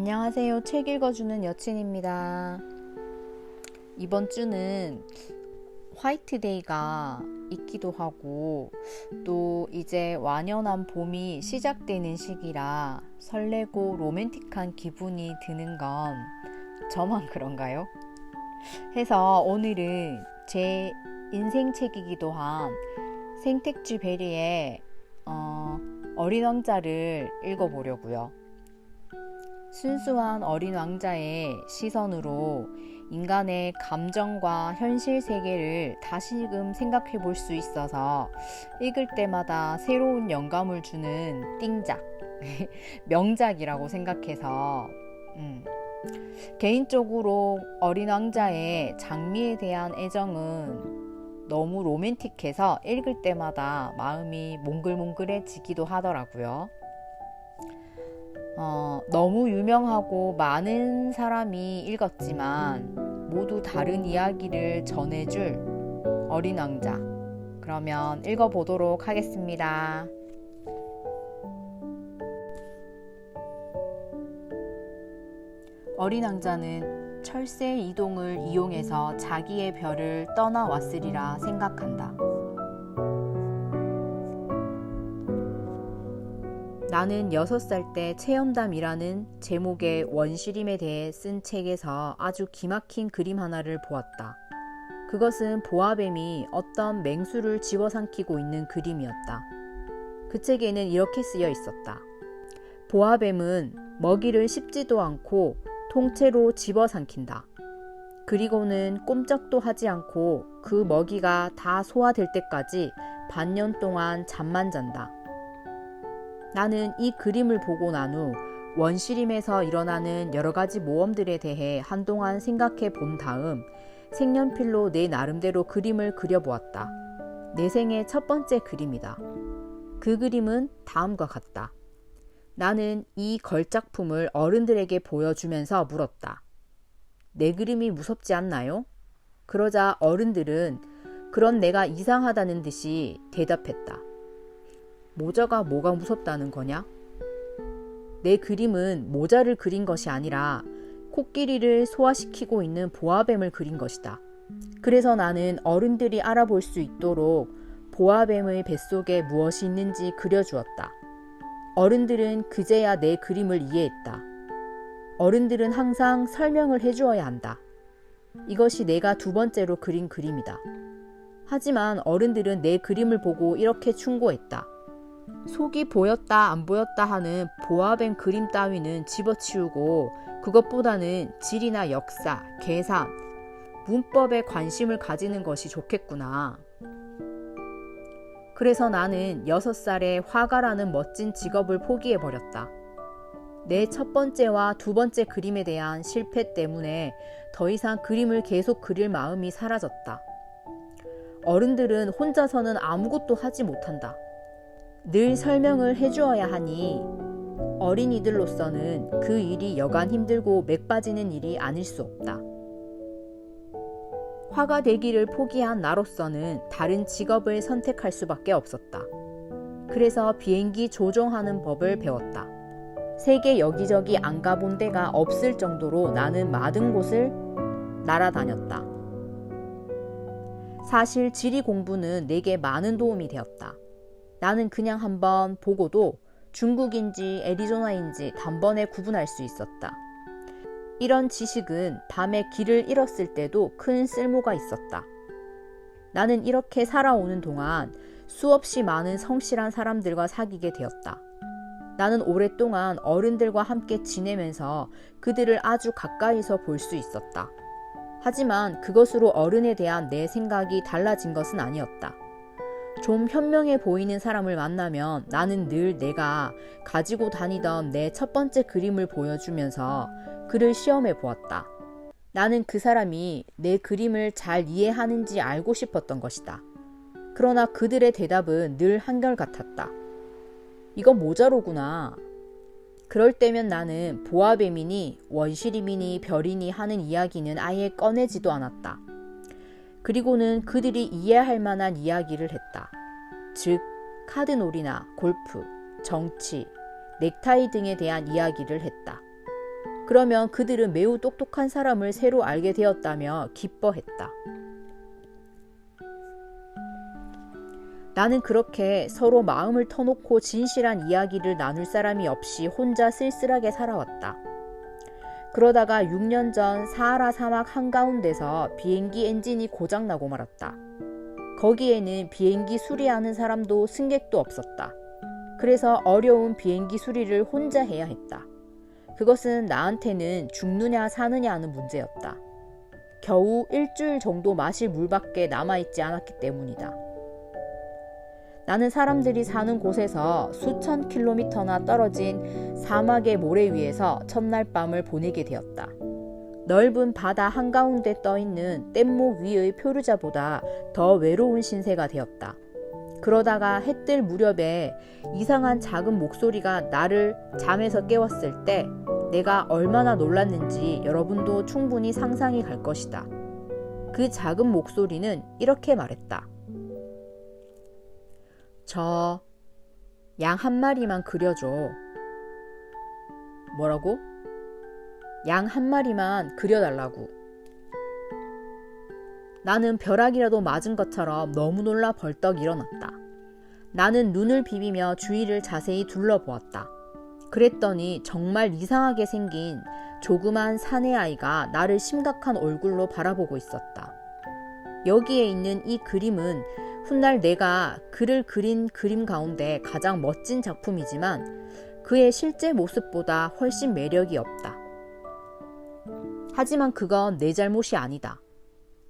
안녕하세요. 책 읽어주는 여친입니다. 이번 주는 화이트데이가 있기도 하고 또 이제 완연한 봄이 시작되는 시기라 설레고 로맨틱한 기분이 드는 건 저만 그런가요? 해서 오늘은 제 인생 책이기도 한 생텍쥐 베리의 어린 왕자를 읽어보려고요. 순수한 어린 왕자의 시선으로 인간의 감정과 현실 세계를 다시금 생각해 볼 수 있어서 읽을 때마다 새로운 영감을 주는 띵작, 명작이라고 생각해서 개인적으로 어린 왕자의 장미에 대한 애정은 너무 로맨틱해서 읽을 때마다 마음이 몽글몽글해지기도 하더라고요. 너무 유명하고 많은 사람이 읽었지만 모두 다른 이야기를 전해줄 어린 왕자. 그러면 읽어보도록 하겠습니다. 어린 왕자는 철새 이동을 이용해서 자기의 별을 떠나왔으리라 생각한다. 나는 6살 때 체험담이라는 제목의 원시림에 대해 쓴 책에서 아주 기막힌 그림 하나를 보았다. 그것은 보아뱀이 어떤 맹수를 집어삼키고 있는 그림이었다. 그 책에는 이렇게 쓰여 있었다. 보아뱀은 먹이를 씹지도 않고 통째로 집어삼킨다. 그리고는 꼼짝도 하지 않고 그 먹이가 다 소화될 때까지 반년 동안 잠만 잔다. 나는 이 그림을 보고 난 후 원시림에서 일어나는 여러 가지 모험들에 대해 한동안 생각해 본 다음 색연필로 내 나름대로 그림을 그려보았다. 내 생의 첫 번째 그림이다. 그 그림은 다음과 같다. 나는 이 걸작품을 어른들에게 보여주면서 물었다. 내 그림이 무섭지 않나요? 그러자 어른들은 그런 내가 이상하다는 듯이 대답했다. 모자가 뭐가 무섭다는 거냐? 내 그림은 모자를 그린 것이 아니라 코끼리를 소화시키고 있는 보아뱀을 그린 것이다. 그래서 나는 어른들이 알아볼 수 있도록 보아뱀의 뱃속에 무엇이 있는지 그려주었다. 어른들은 그제야 내 그림을 이해했다. 어른들은 항상 설명을 해주어야 한다. 이것이 내가 두 번째로 그린 그림이다. 하지만 어른들은 내 그림을 보고 이렇게 충고했다. 속이 보였다 안 보였다 하는 보아뱀 그림 따위는 집어치우고 그것보다는 지리나 역사, 계산, 문법에 관심을 가지는 것이 좋겠구나. 그래서 나는 6살에 화가라는 멋진 직업을 포기해버렸다. 내 첫 번째와 두 번째 그림에 대한 실패 때문에 더 이상 그림을 계속 그릴 마음이 사라졌다. 어른들은 혼자서는 아무것도 하지 못한다. 늘 설명을 해주어야 하니 어린이들로서는 그 일이 여간 힘들고 맥 빠지는 일이 아닐 수 없다. 화가 되기를 포기한 나로서는 다른 직업을 선택할 수밖에 없었다. 그래서 비행기 조종하는 법을 배웠다. 세계 여기저기 안 가본 데가 없을 정도로 나는 많은 곳을 날아다녔다. 사실 지리 공부는 내게 많은 도움이 되었다. 나는 그냥 한번 보고도 중국인지 애리조나인지 단번에 구분할 수 있었다. 이런 지식은 밤에 길을 잃었을 때도 큰 쓸모가 있었다. 나는 이렇게 살아오는 동안 수없이 많은 성실한 사람들과 사귀게 되었다. 나는 오랫동안 어른들과 함께 지내면서 그들을 아주 가까이서 볼 수 있었다. 하지만 그것으로 어른에 대한 내 생각이 달라진 것은 아니었다. 좀 현명해 보이는 사람을 만나면 나는 늘 내가 가지고 다니던 내 첫 번째 그림을 보여주면서 그를 시험해 보았다. 나는 그 사람이 내 그림을 잘 이해하는지 알고 싶었던 것이다. 그러나 그들의 대답은 늘 한결같았다. 이건 모자로구나. 그럴 때면 나는 보아뱀이니 원시림이니 별이니 하는 이야기는 아예 꺼내지도 않았다. 그리고는 그들이 이해할 만한 이야기를 했다. 즉, 카드놀이나 골프, 정치, 넥타이 등에 대한 이야기를 했다. 그러면 그들은 매우 똑똑한 사람을 새로 알게 되었다며 기뻐했다. 나는 그렇게 서로 마음을 터놓고 진실한 이야기를 나눌 사람이 없이 혼자 쓸쓸하게 살아왔다. 그러다가 6년 전 사하라 사막 한가운데서 비행기 엔진이 고장나고 말았다. 거기에는 비행기 수리하는 사람도 승객도 없었다. 그래서 어려운 비행기 수리를 혼자 해야 했다. 그것은 나한테는 죽느냐 사느냐 하는 문제였다. 겨우 일주일 정도 마실 물밖에 남아있지 않았기 때문이다. 나는 사람들이 사는 곳에서 수천 킬로미터나 떨어진 사막의 모래 위에서 첫날 밤을 보내게 되었다. 넓은 바다 한가운데 떠있는 뗏목 위의 표류자보다 더 외로운 신세가 되었다. 그러다가 해 뜰 무렵에 이상한 작은 목소리가 나를 잠에서 깨웠을 때 내가 얼마나 놀랐는지 여러분도 충분히 상상이 갈 것이다. 그 작은 목소리는 이렇게 말했다. 저 양 한 마리만 그려줘. 뭐라고? 양 한 마리만 그려달라고. 나는 벼락이라도 맞은 것처럼 너무 놀라 벌떡 일어났다. 나는 눈을 비비며 주위를 자세히 둘러보았다. 그랬더니 정말 이상하게 생긴 조그만 사내아이가 나를 심각한 얼굴로 바라보고 있었다. 여기에 있는 이 그림은 훗날 내가 그를 그린 그림 가운데 가장 멋진 작품이지만 그의 실제 모습보다 훨씬 매력이 없다. 하지만 그건 내 잘못이 아니다.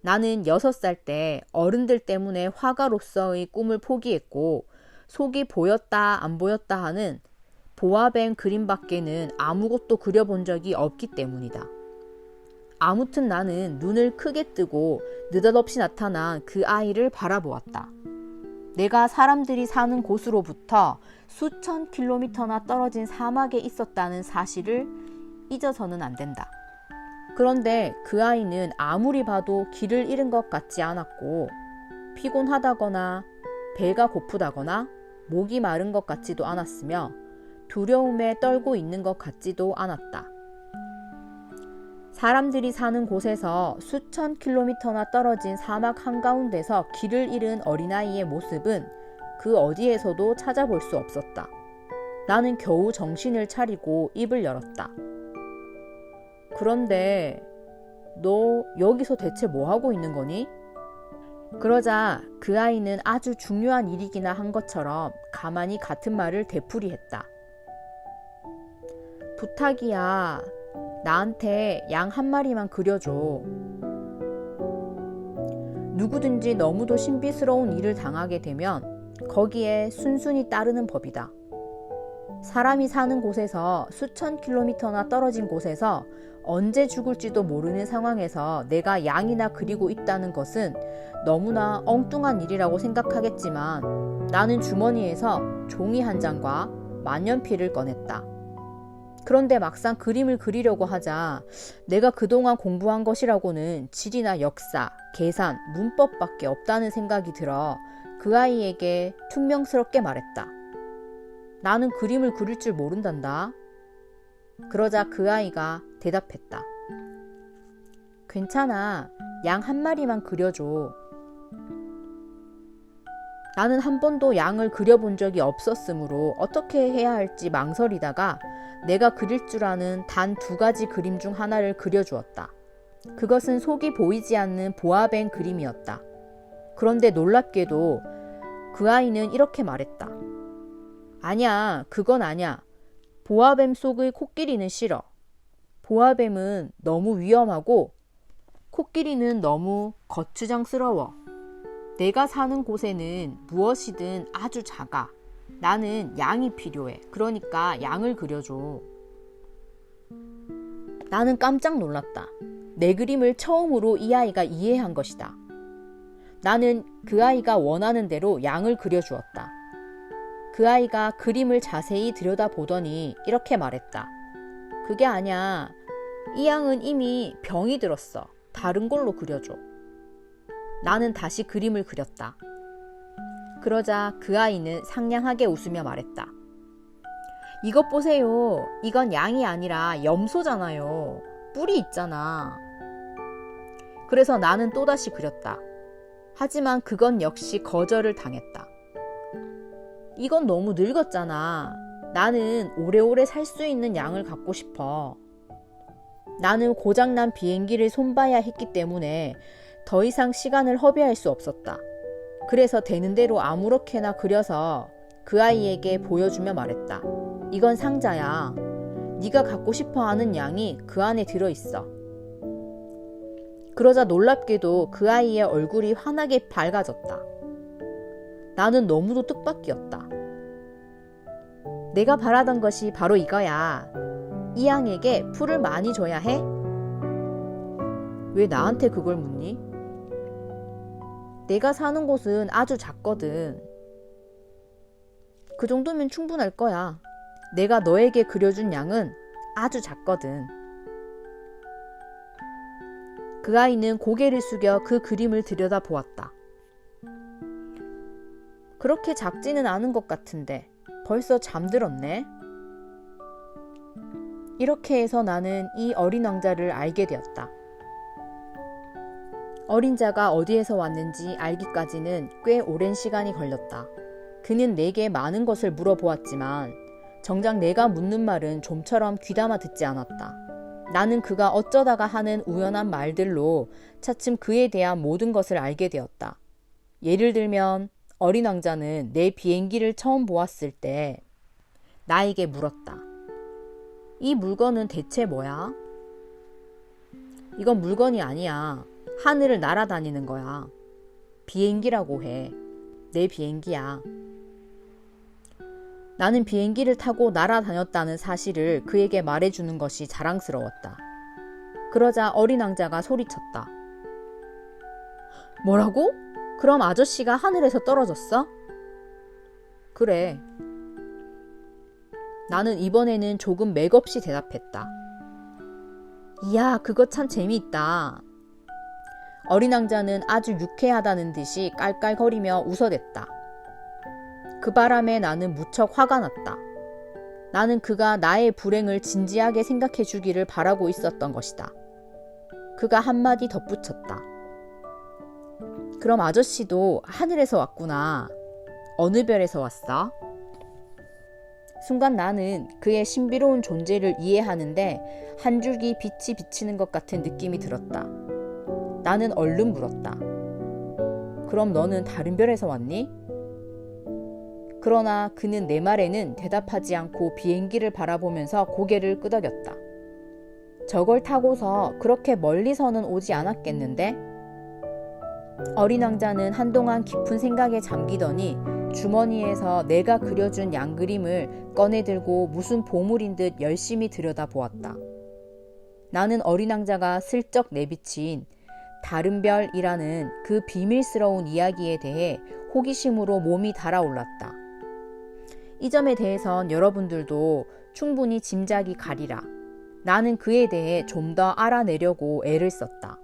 나는 6살 때 어른들 때문에 화가로서의 꿈을 포기했고 속이 보였다 안 보였다 하는 보아뱀 그림밖에는 아무것도 그려본 적이 없기 때문이다. 아무튼 나는 눈을 크게 뜨고 느닷없이 나타난 그 아이를 바라보았다. 내가 사람들이 사는 곳으로부터 수천 킬로미터나 떨어진 사막에 있었다는 사실을 잊어서는 안 된다. 그런데 그 아이는 아무리 봐도 길을 잃은 것 같지 않았고 피곤하다거나 배가 고프다거나 목이 마른 것 같지도 않았으며 두려움에 떨고 있는 것 같지도 않았다. 사람들이 사는 곳에서 수천 킬로미터나 떨어진 사막 한가운데서 길을 잃은 어린아이의 모습은 그 어디에서도 찾아볼 수 없었다. 나는 겨우 정신을 차리고 입을 열었다. 그런데 너 여기서 대체 뭐 하고 있는 거니? 그러자 그 아이는 아주 중요한 일이기나 한 것처럼 가만히 같은 말을 되풀이했다. 부탁이야. 나한테 양 한 마리만 그려줘. 누구든지 너무도 신비스러운 일을 당하게 되면 거기에 순순히 따르는 법이다. 사람이 사는 곳에서 수천 킬로미터나 떨어진 곳에서 언제 죽을지도 모르는 상황에서 내가 양이나 그리고 있다는 것은 너무나 엉뚱한 일이라고 생각하겠지만 나는 주머니에서 종이 한 장과 만년필을 꺼냈다. 그런데 막상 그림을 그리려고 하자 내가 그동안 공부한 것이라고는 지리나 역사, 계산, 문법밖에 없다는 생각이 들어 그 아이에게 퉁명스럽게 말했다. 나는 그림을 그릴 줄 모른단다. 그러자 그 아이가 대답했다. 괜찮아. 양 한 마리만 그려줘. 나는 한 번도 양을 그려본 적이 없었으므로 어떻게 해야 할지 망설이다가 내가 그릴 줄 아는 단 2가지 그림 중 하나를 그려주었다. 그것은 속이 보이지 않는 보아뱀 그림이었다. 그런데 놀랍게도 그 아이는 이렇게 말했다. 아니야, 그건 아니야. 보아뱀 속의 코끼리는 싫어. 보아뱀은 너무 위험하고 코끼리는 너무 거추장스러워. 내가 사는 곳에는 무엇이든 아주 작아. 나는 양이 필요해. 그러니까 양을 그려줘. 나는 깜짝 놀랐다. 내 그림을 처음으로 이 아이가 이해한 것이다. 나는 그 아이가 원하는 대로 양을 그려주었다. 그 아이가 그림을 자세히 들여다보더니 이렇게 말했다. 그게 아니야. 이 양은 이미 병이 들었어. 다른 걸로 그려줘. 나는 다시 그림을 그렸다. 그러자 그 아이는 상냥하게 웃으며 말했다. 이것 보세요. 이건 양이 아니라 염소잖아요. 뿔이 있잖아. 그래서 나는 또다시 그렸다. 하지만 그건 역시 거절을 당했다. 이건 너무 늙었잖아. 나는 오래오래 살 수 있는 양을 갖고 싶어. 나는 고장난 비행기를 손봐야 했기 때문에 더 이상 시간을 허비할 수 없었다. 그래서 되는 대로 아무렇게나 그려서 그 아이에게 보여주며 말했다. 이건 상자야. 네가 갖고 싶어하는 양이 그 안에 들어있어. 그러자 놀랍게도 그 아이의 얼굴이 환하게 밝아졌다. 나는 너무도 뜻밖이었다. 내가 바라던 것이 바로 이거야. 이 양에게 풀을 많이 줘야 해? 왜 나한테 그걸 묻니? 내가 사는 곳은 아주 작거든. 그 정도면 충분할 거야. 내가 너에게 그려준 양은 아주 작거든. 그 아이는 고개를 숙여 그 그림을 들여다보았다. 그렇게 작지는 않은 것 같은데 벌써 잠들었네. 이렇게 해서 나는 이 어린 왕자를 알게 되었다. 어린 자가 어디에서 왔는지 알기까지는 꽤 오랜 시간이 걸렸다. 그는 내게 많은 것을 물어보았지만 정작 내가 묻는 말은 좀처럼 귀담아 듣지 않았다. 나는 그가 어쩌다가 하는 우연한 말들로 차츰 그에 대한 모든 것을 알게 되었다. 예를 들면 어린 왕자는 내 비행기를 처음 보았을 때 나에게 물었다. 이 물건은 대체 뭐야? 이건 물건이 아니야. 하늘을 날아다니는 거야. 비행기라고 해. 내 비행기야. 나는 비행기를 타고 날아다녔다는 사실을 그에게 말해주는 것이 자랑스러웠다. 그러자 어린 왕자가 소리쳤다. 뭐라고? 그럼 아저씨가 하늘에서 떨어졌어? 그래. 나는 이번에는 조금 맥없이 대답했다. 이야, 그거 참 재미있다. 어린 왕자는 아주 유쾌하다는 듯이 깔깔거리며 웃어댔다. 그 바람에 나는 무척 화가 났다. 나는 그가 나의 불행을 진지하게 생각해 주기를 바라고 있었던 것이다. 그가 한마디 덧붙였다. 그럼 아저씨도 하늘에서 왔구나. 어느 별에서 왔어? 순간 나는 그의 신비로운 존재를 이해하는데 한 줄기 빛이 비치는 것 같은 느낌이 들었다. 나는 얼른 물었다. 그럼 너는 다른 별에서 왔니? 그러나 그는 내 말에는 대답하지 않고 비행기를 바라보면서 고개를 끄덕였다. 저걸 타고서 그렇게 멀리서는 오지 않았겠는데? 어린 왕자는 한동안 깊은 생각에 잠기더니 주머니에서 내가 그려준 양 그림을 꺼내들고 무슨 보물인 듯 열심히 들여다보았다. 나는 어린 왕자가 슬쩍 내비친 다른 별이라는 그 비밀스러운 이야기에 대해 호기심으로 몸이 달아올랐다. 이 점에 대해선 여러분들도 충분히 짐작이 가리라. 나는 그에 대해 좀 더 알아내려고 애를 썼다.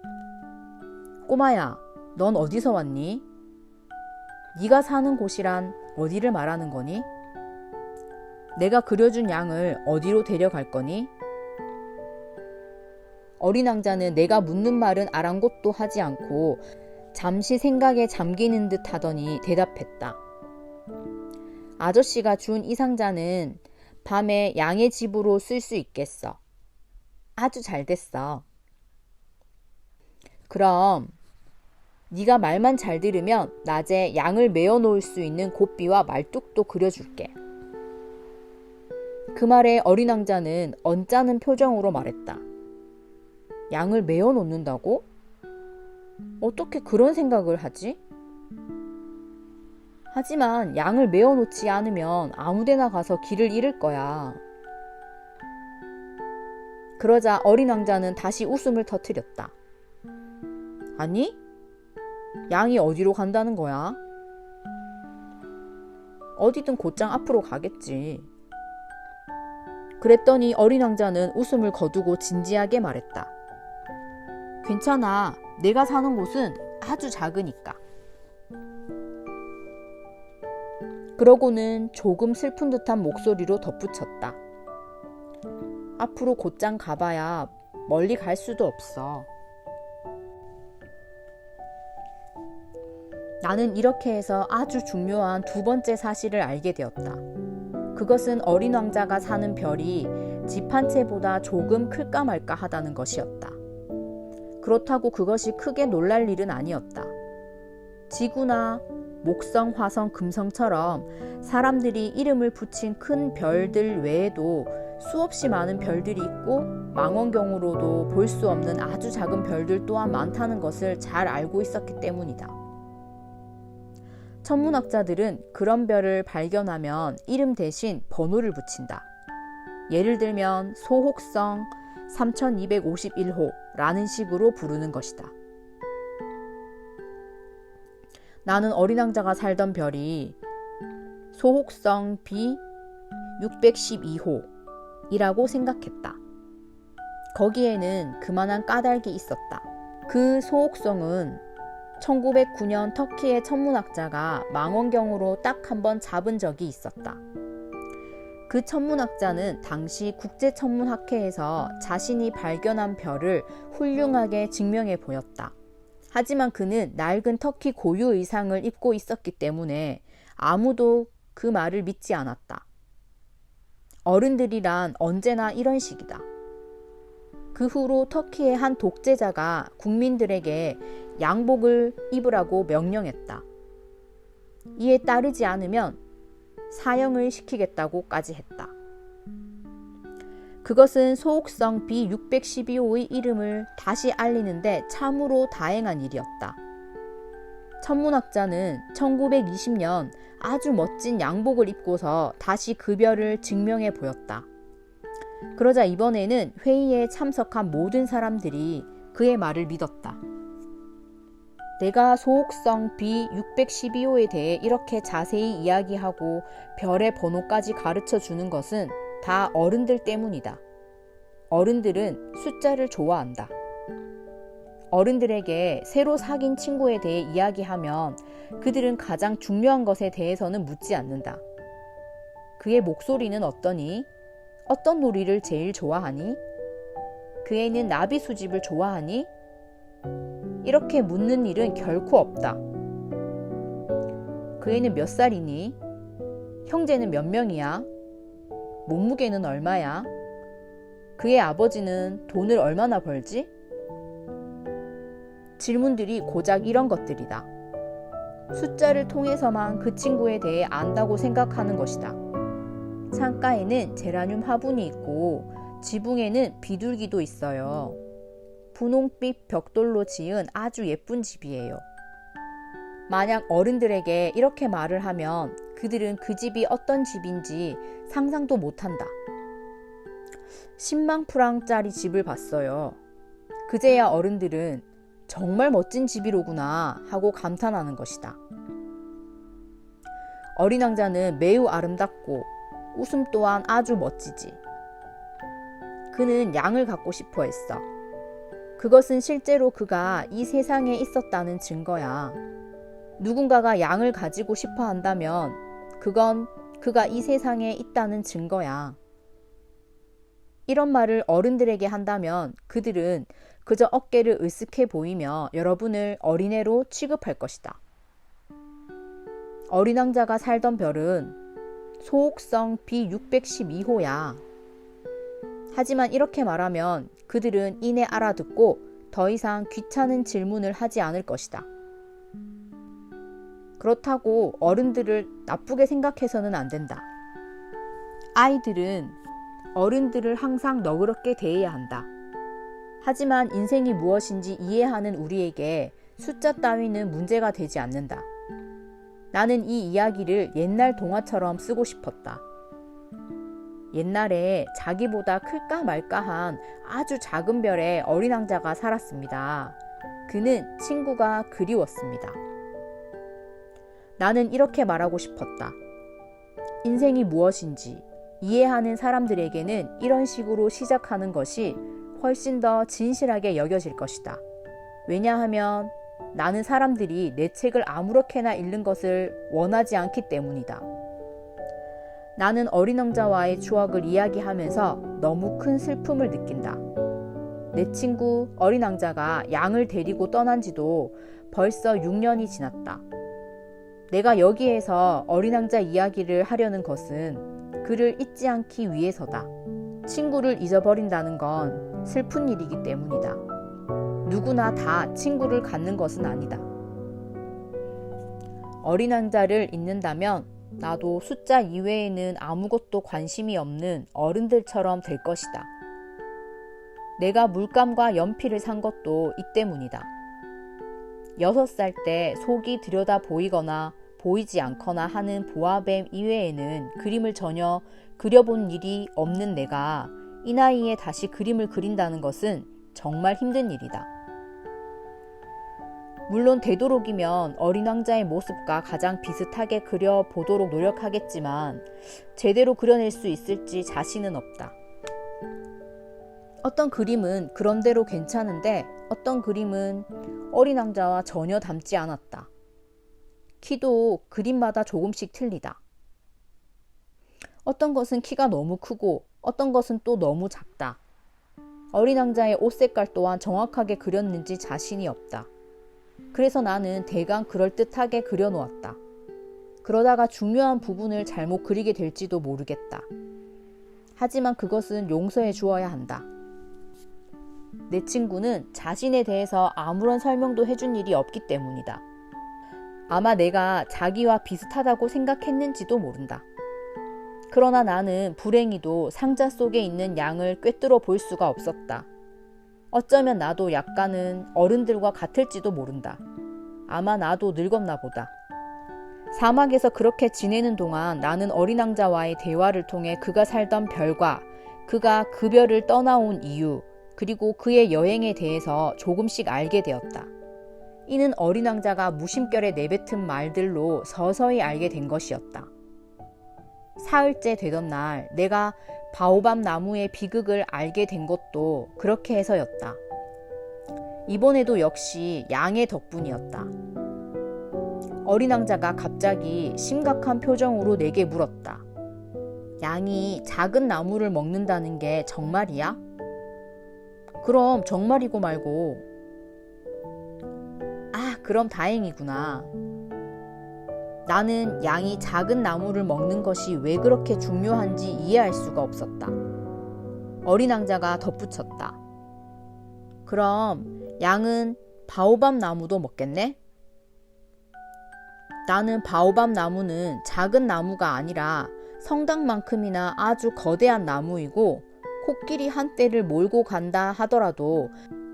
꼬마야, 넌 어디서 왔니? 네가 사는 곳이란 어디를 말하는 거니? 내가 그려준 양을 어디로 데려갈 거니? 어린 왕자는 내가 묻는 말은 아랑곳도 하지 않고 잠시 생각에 잠기는 듯 하더니 대답했다. 아저씨가 준 이 상자는 밤에 양의 집으로 쓸 수 있겠어. 아주 잘 됐어. 그럼 네가 말만 잘 들으면 낮에 양을 메어 놓을 수 있는 고삐와 말뚝도 그려줄게. 그 말에 어린 왕자는 언짢은 표정으로 말했다. 양을 메어 놓는다고? 어떻게 그런 생각을 하지? 하지만 양을 메어 놓지 않으면 아무데나 가서 길을 잃을 거야. 그러자 어린 왕자는 다시 웃음을 터뜨렸다. 아니? 양이 어디로 간다는 거야? 어디든 곧장 앞으로 가겠지. 그랬더니 어린 왕자는 웃음을 거두고 진지하게 말했다. 괜찮아. 내가 사는 곳은 아주 작으니까. 그러고는 조금 슬픈 듯한 목소리로 덧붙였다. 앞으로 곧장 가봐야 멀리 갈 수도 없어. 나는 이렇게 해서 아주 중요한 두 번째 사실을 알게 되었다. 그것은 어린 왕자가 사는 별이 집 한 채보다 조금 클까 말까 하다는 것이었다. 그렇다고 그것이 크게 놀랄 일은 아니었다. 지구나 목성, 화성, 금성처럼 사람들이 이름을 붙인 큰 별들 외에도 수없이 많은 별들이 있고 망원경으로도 볼 수 없는 아주 작은 별들 또한 많다는 것을 잘 알고 있었기 때문이다. 천문학자들은 그런 별을 발견하면 이름 대신 번호를 붙인다. 예를 들면 소혹성 3251호라는 식으로 부르는 것이다. 나는 어린 왕자가 살던 별이 소혹성 B612호이라고 생각했다. 거기에는 그만한 까닭이 있었다. 그 소혹성은 1909년 터키의 천문학자가 망원경으로 딱 한 번 잡은 적이 있었다. 그 천문학자는 당시 국제천문학회에서 자신이 발견한 별을 훌륭하게 증명해 보였다. 하지만 그는 낡은 터키 고유 의상을 입고 있었기 때문에 아무도 그 말을 믿지 않았다. 어른들이란 언제나 이런 식이다. 그 후로 터키의 한 독재자가 국민들에게 양복을 입으라고 명령했다. 이에 따르지 않으면 사형을 시키겠다고까지 했다. 그것은 소혹성 B612호의 이름을 다시 알리는데 참으로 다행한 일이었다. 천문학자는 1920년 아주 멋진 양복을 입고서 다시 그 별을 증명해 보였다. 그러자 이번에는 회의에 참석한 모든 사람들이 그의 말을 믿었다. 내가 소혹성 B612호에 대해 이렇게 자세히 이야기하고 별의 번호까지 가르쳐 주는 것은 다 어른들 때문이다. 어른들은 숫자를 좋아한다. 어른들에게 새로 사귄 친구에 대해 이야기하면 그들은 가장 중요한 것에 대해서는 묻지 않는다. 그의 목소리는 어떠니? 어떤 놀이를 제일 좋아하니? 그 애는 나비 수집을 좋아하니? 이렇게 묻는 일은 결코 없다. 그 애는 몇 살이니? 형제는 몇 명이야? 몸무게는 얼마야? 그의 아버지는 돈을 얼마나 벌지? 질문들이 고작 이런 것들이다. 숫자를 통해서만 그 친구에 대해 안다고 생각하는 것이다. 창가에는 제라늄 화분이 있고 지붕에는 비둘기도 있어요. 분홍빛 벽돌로 지은 아주 예쁜 집이에요. 만약 어른들에게 이렇게 말을 하면 그들은 그 집이 어떤 집인지 상상도 못한다. 10만 프랑짜리 집을 봤어요. 그제야 어른들은 정말 멋진 집이로구나 하고 감탄하는 것이다. 어린 왕자는 매우 아름답고 웃음 또한 아주 멋지지. 그는 양을 갖고 싶어 했어. 그것은 실제로 그가 이 세상에 있었다는 증거야. 누군가가 양을 가지고 싶어 한다면 그건 그가 이 세상에 있다는 증거야. 이런 말을 어른들에게 한다면 그들은 그저 어깨를 으쓱해 보이며 여러분을 어린애로 취급할 것이다. 어린 왕자가 살던 별은 소혹성 B612호야. 하지만 이렇게 말하면 그들은 이내 알아듣고 더 이상 귀찮은 질문을 하지 않을 것이다. 그렇다고 어른들을 나쁘게 생각해서는 안 된다. 아이들은 어른들을 항상 너그럽게 대해야 한다. 하지만 인생이 무엇인지 이해하는 우리에게 숫자 따위는 문제가 되지 않는다. 나는 이 이야기를 옛날 동화처럼 쓰고 싶었다. 옛날에 자기보다 클까 말까한 아주 작은 별에 어린 왕자가 살았습니다. 그는 친구가 그리웠습니다. 나는 이렇게 말하고 싶었다. 인생이 무엇인지 이해하는 사람들에게는 이런 식으로 시작하는 것이 훨씬 더 진실하게 여겨질 것이다. 왜냐하면 나는 사람들이 내 책을 아무렇게나 읽는 것을 원하지 않기 때문이다. 나는 어린 왕자와의 추억을 이야기하면서 너무 큰 슬픔을 느낀다. 내 친구 어린 왕자가 양을 데리고 떠난 지도 벌써 6년이 지났다. 내가 여기에서 어린 왕자 이야기를 하려는 것은 그를 잊지 않기 위해서다. 친구를 잊어버린다는 건 슬픈 일이기 때문이다. 누구나 다 친구를 갖는 것은 아니다. 어린 왕자를 잊는다면 나도 숫자 이외에는 아무것도 관심이 없는 어른들처럼 될 것이다. 내가 물감과 연필을 산 것도 이 때문이다. 6살 때 속이 들여다 보이거나 보이지 않거나 하는 보아뱀 이외에는 그림을 전혀 그려본 일이 없는 내가 이 나이에 다시 그림을 그린다는 것은 정말 힘든 일이다. 물론 되도록이면 어린 왕자의 모습과 가장 비슷하게 그려보도록 노력하겠지만 제대로 그려낼 수 있을지 자신은 없다. 어떤 그림은 그런대로 괜찮은데 어떤 그림은 어린 왕자와 전혀 닮지 않았다. 키도 그림마다 조금씩 틀리다. 어떤 것은 키가 너무 크고 어떤 것은 또 너무 작다. 어린 왕자의 옷 색깔 또한 정확하게 그렸는지 자신이 없다. 그래서 나는 대강 그럴듯하게 그려놓았다. 그러다가 중요한 부분을 잘못 그리게 될지도 모르겠다. 하지만 그것은 용서해 주어야 한다. 내 친구는 자신에 대해서 아무런 설명도 해준 일이 없기 때문이다. 아마 내가 자기와 비슷하다고 생각했는지도 모른다. 그러나 나는 불행히도 상자 속에 있는 양을 꿰뚫어 볼 수가 없었다. 어쩌면 나도 약간은 어른들과 같을지도 모른다. 아마 나도 늙었나 보다. 사막에서 그렇게 지내는 동안 나는 어린 왕자와의 대화를 통해 그가 살던 별과 그가 그 별을 떠나온 이유, 그리고 그의 여행에 대해서 조금씩 알게 되었다. 이는 어린 왕자가 무심결에 내뱉은 말들로 서서히 알게 된 것이었다. 사흘째 되던 날 내가 바오밥 나무의 비극을 알게 된 것도 그렇게 해서였다. 이번에도 역시 양의 덕분이었다. 어린 왕자가 갑자기 심각한 표정으로 내게 물었다. 양이 작은 나무를 먹는다는 게 정말이야? 그럼 정말이고 말고. 아, 그럼 다행이구나. 나는 양이 작은 나무를 먹는 것이 왜 그렇게 중요한지 이해할 수가 없었다. 어린 왕자가 덧붙였다. 그럼 양은 바오밥 나무도 먹겠네? 나는 바오밥 나무는 작은 나무가 아니라 성당만큼이나 아주 거대한 나무이고 코끼리 한 떼를 몰고 간다 하더라도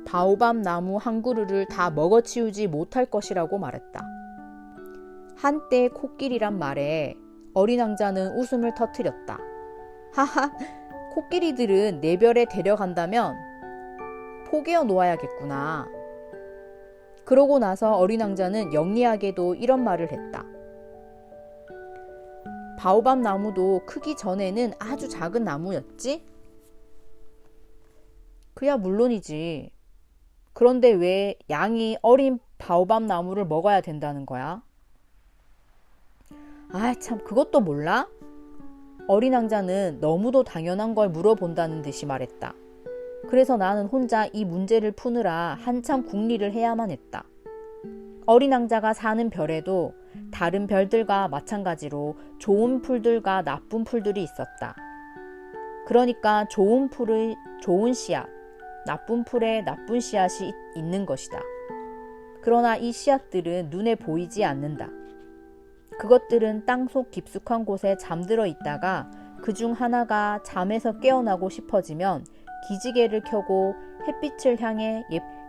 바오밥 나무 한 그루를 다 먹어치우지 못할 것이라고 말했다. 한때 코끼리란 말에 어린 왕자는 웃음을 터뜨렸다. 하하, 코끼리들은 내 별에 데려간다면 포개어 놓아야겠구나. 그러고 나서 어린 왕자는 영리하게도 이런 말을 했다. 바오밥 나무도 크기 전에는 아주 작은 나무였지? 그야 물론이지. 그런데 왜 양이 어린 바오밥 나무를 먹어야 된다는 거야? 아, 참, 그것도 몰라? 어린 왕자는 너무도 당연한 걸 물어본다는 듯이 말했다. 그래서 나는 혼자 이 문제를 푸느라 한참 궁리를 해야만 했다. 어린 왕자가 사는 별에도 다른 별들과 마찬가지로 좋은 풀들과 나쁜 풀들이 있었다. 그러니까 좋은 풀의 좋은 씨앗, 나쁜 풀에 나쁜 씨앗이 있는 것이다. 그러나 이 씨앗들은 눈에 보이지 않는다. 그것들은 땅속 깊숙한 곳에 잠들어 있다가 그중 하나가 잠에서 깨어나고 싶어지면 기지개를 켜고 햇빛을 향해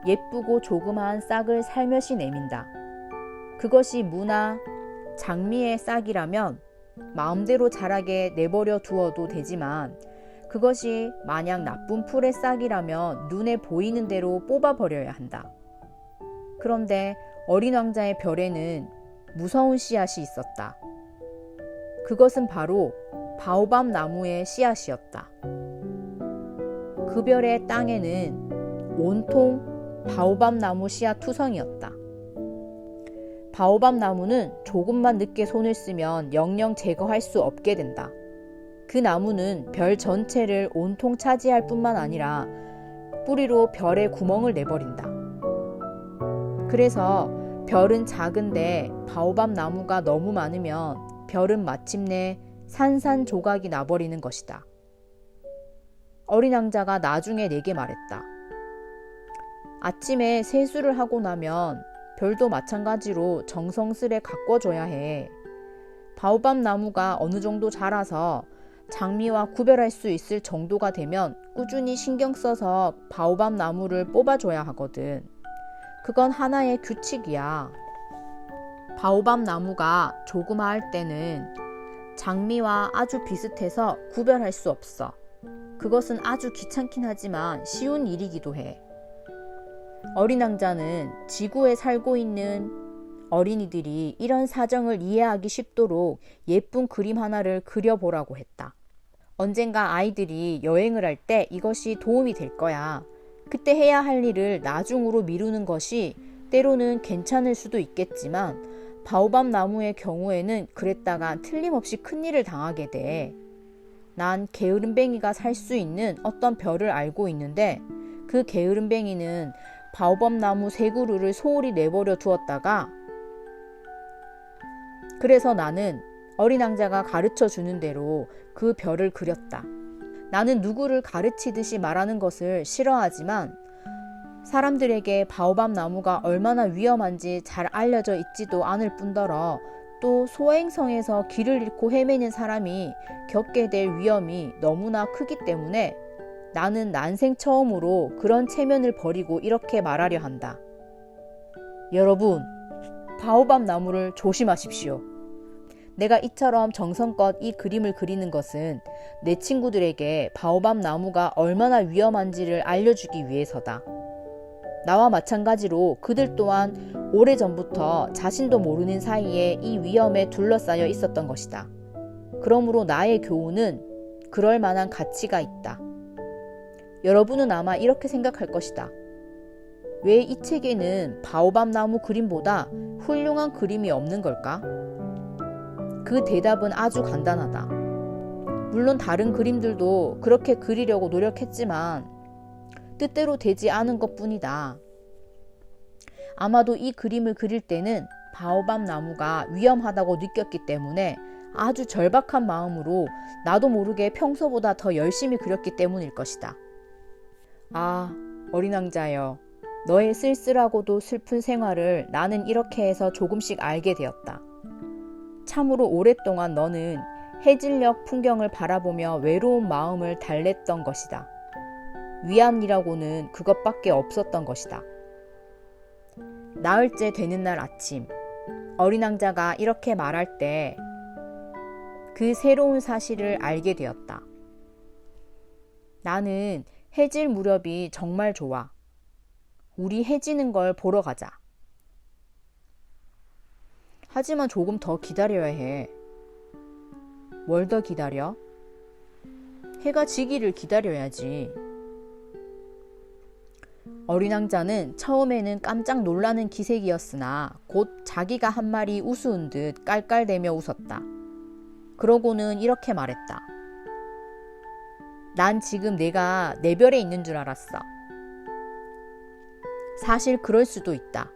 예쁘고 조그마한 싹을 살며시 내민다. 그것이 무나 장미의 싹이라면 마음대로 자라게 내버려 두어도 되지만 그것이 만약 나쁜 풀의 싹이라면 눈에 보이는 대로 뽑아버려야 한다. 그런데 어린 왕자의 별에는 무서운 씨앗이 있었다. 그것은 바로 바오밥 나무의 씨앗이었다. 그 별의 땅에는 온통 바오밥 나무 씨앗 투성이었다. 바오밥 나무는 조금만 늦게 손을 쓰면 영영 제거할 수 없게 된다. 그 나무는 별 전체를 온통 차지할 뿐만 아니라 뿌리로 별에 구멍을 내버린다. 그래서 별은 작은데 바오밥 나무가 너무 많으면 별은 마침내 산산조각이 나버리는 것이다. 어린 왕자가 나중에 내게 말했다. 아침에 세수를 하고 나면 별도 마찬가지로 정성스레 가꿔줘야 해. 바오밥 나무가 어느 정도 자라서 장미와 구별할 수 있을 정도가 되면 꾸준히 신경 써서 바오밥 나무를 뽑아줘야 하거든. 그건 하나의 규칙이야. 바오밥 나무가 조그마할 때는 장미와 아주 비슷해서 구별할 수 없어. 그것은 아주 귀찮긴 하지만 쉬운 일이기도 해. 어린 왕자는 지구에 살고 있는 어린이들이 이런 사정을 이해하기 쉽도록 예쁜 그림 하나를 그려보라고 했다. 언젠가 아이들이 여행을 할 때 이것이 도움이 될 거야. 그때 해야 할 일을 나중으로 미루는 것이 때로는 괜찮을 수도 있겠지만 바오밥 나무의 경우에는 그랬다가 틀림없이 큰일을 당하게 돼. 난 게으름뱅이가 살 수 있는 어떤 별을 알고 있는데 그 게으름뱅이는 바오밥 나무 세 그루를 소홀히 내버려 두었다가 그래서 나는 어린 왕자가 가르쳐 주는 대로 그 별을 그렸다. 나는 누구를 가르치듯이 말하는 것을 싫어하지만 사람들에게 바오밥 나무가 얼마나 위험한지 잘 알려져 있지도 않을 뿐더러 또 소행성에서 길을 잃고 헤매는 사람이 겪게 될 위험이 너무나 크기 때문에 나는 난생 처음으로 그런 체면을 버리고 이렇게 말하려 한다. 여러분, 바오밥 나무를 조심하십시오. 내가 이처럼 정성껏 이 그림을 그리는 것은 내 친구들에게 바오밥 나무가 얼마나 위험한지를 알려주기 위해서다. 나와 마찬가지로 그들 또한 오래전부터 자신도 모르는 사이에 이 위험에 둘러싸여 있었던 것이다. 그러므로 나의 교훈은 그럴 만한 가치가 있다. 여러분은 아마 이렇게 생각할 것이다. 왜 이 책에는 바오밥 나무 그림보다 훌륭한 그림이 없는 걸까? 그 대답은 아주 간단하다. 물론 다른 그림들도 그렇게 그리려고 노력했지만 뜻대로 되지 않은 것뿐이다. 아마도 이 그림을 그릴 때는 바오밥 나무가 위험하다고 느꼈기 때문에 아주 절박한 마음으로 나도 모르게 평소보다 더 열심히 그렸기 때문일 것이다. 아, 어린 왕자여. 너의 쓸쓸하고도 슬픈 생활을 나는 이렇게 해서 조금씩 알게 되었다. 참으로 오랫동안 너는 해질녘 풍경을 바라보며 외로운 마음을 달랬던 것이다. 위안이라고는 그것밖에 없었던 것이다. 나흘째 되는 날 아침, 어린 왕자가 이렇게 말할 때 그 새로운 사실을 알게 되었다. 나는 해질 무렵이 정말 좋아. 우리 해지는 걸 보러 가자. 하지만 조금 더 기다려야 해. 뭘 더 기다려? 해가 지기를 기다려야지. 어린 왕자는 처음에는 깜짝 놀라는 기색이었으나 곧 자기가 한 말이 우스운 듯 깔깔대며 웃었다. 그러고는 이렇게 말했다. 난 지금 내가 내 별에 있는 줄 알았어. 사실 그럴 수도 있다.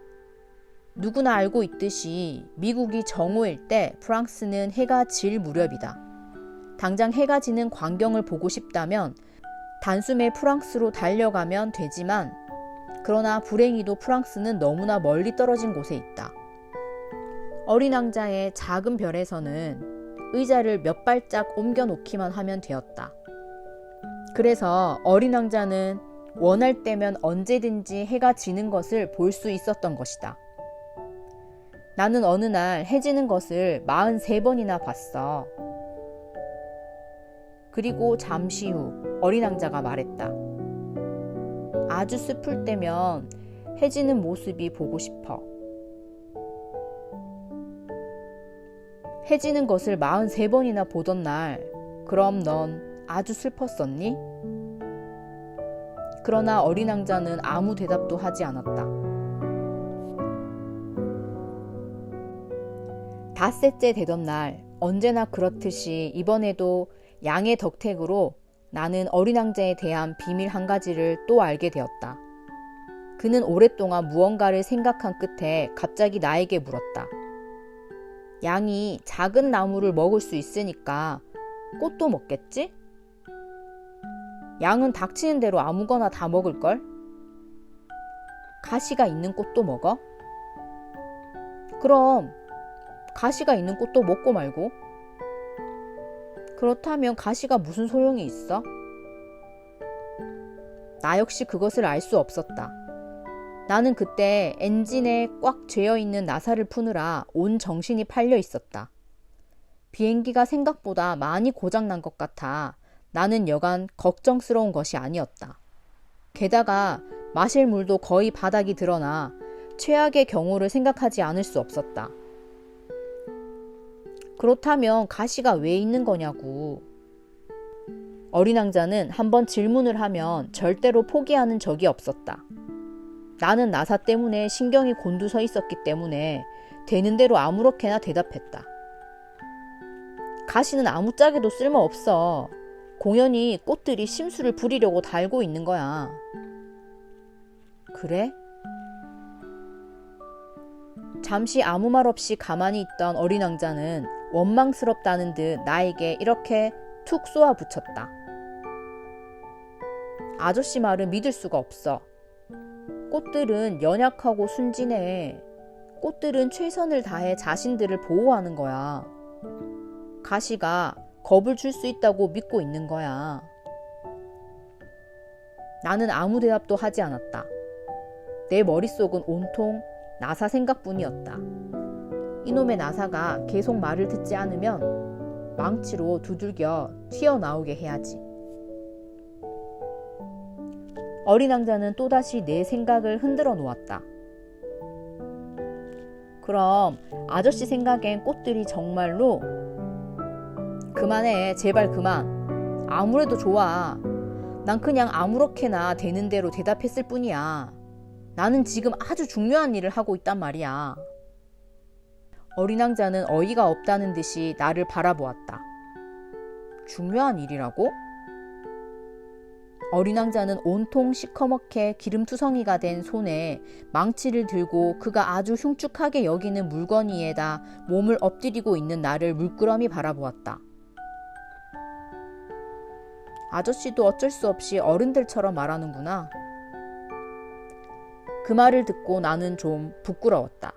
누구나 알고 있듯이 미국이 정오일 때 프랑스는 해가 질 무렵이다. 당장 해가 지는 광경을 보고 싶다면 단숨에 프랑스로 달려가면 되지만 그러나 불행히도 프랑스는 너무나 멀리 떨어진 곳에 있다. 어린 왕자의 작은 별에서는 의자를 몇 발짝 옮겨 놓기만 하면 되었다. 그래서 어린 왕자는 원할 때면 언제든지 해가 지는 것을 볼 수 있었던 것이다. 나는 어느 날 해 지는 것을 43번이나 봤어. 그리고 잠시 후 어린 왕자가 말했다. 아주 슬플 때면 해 지는 모습이 보고 싶어. 해 지는 것을 43번이나 보던 날, 그럼 넌 아주 슬펐었니? 그러나 어린 왕자는 아무 대답도 하지 않았다. 닷새째 되던 날, 언제나 그렇듯이 이번에도 양의 덕택으로 나는 어린 왕자에 대한 비밀 한 가지를 또 알게 되었다. 그는 오랫동안 무언가를 생각한 끝에 갑자기 나에게 물었다. 양이 작은 나무를 먹을 수 있으니까 꽃도 먹겠지? 양은 닥치는 대로 아무거나 다 먹을걸? 가시가 있는 꽃도 먹어? 그럼 가시가 있는 꽃도 먹고 말고? 그렇다면 가시가 무슨 소용이 있어? 나 역시 그것을 알 수 없었다. 나는 그때 엔진에 꽉 죄어있는 나사를 푸느라 온 정신이 팔려 있었다. 비행기가 생각보다 많이 고장난 것 같아 나는 여간 걱정스러운 것이 아니었다. 게다가 마실 물도 거의 바닥이 드러나 최악의 경우를 생각하지 않을 수 없었다. 그렇다면 가시가 왜 있는 거냐고. 어린 왕자는 한번 질문을 하면 절대로 포기하는 적이 없었다. 나는 나사 때문에 신경이 곤두서 있었기 때문에 되는 대로 아무렇게나 대답했다. 가시는 아무짝에도 쓸모없어. 공연히 꽃들이 심술을 부리려고 달고 있는 거야. 그래? 잠시 아무 말 없이 가만히 있던 어린 왕자는 원망스럽다는 듯 나에게 이렇게 툭 쏘아붙였다. 아저씨 말은 믿을 수가 없어. 꽃들은 연약하고 순진해. 꽃들은 최선을 다해 자신들을 보호하는 거야. 가시가 겁을 줄 수 있다고 믿고 있는 거야. 나는 아무 대답도 하지 않았다. 내 머릿속은 온통 나사 생각뿐이었다. 이놈의 나사가 계속 말을 듣지 않으면 망치로 두들겨 튀어나오게 해야지. 어린 왕자는 또다시 내 생각을 흔들어 놓았다. 그럼 아저씨 생각엔 꽃들이 정말로... 그만해, 제발 그만. 아무래도 좋아. 난 그냥 아무렇게나 되는 대로 대답했을 뿐이야. 나는 지금 아주 중요한 일을 하고 있단 말이야. 어린 왕자는 어이가 없다는 듯이 나를 바라보았다. 중요한 일이라고? 어린 왕자는 온통 시커멓게 기름투성이가 된 손에 망치를 들고 그가 아주 흉측하게 여기는 물건위에다 몸을 엎드리고 있는 나를 물끄러미 바라보았다. 아저씨도 어쩔 수 없이 어른들처럼 말하는구나. 그 말을 듣고 나는 좀 부끄러웠다.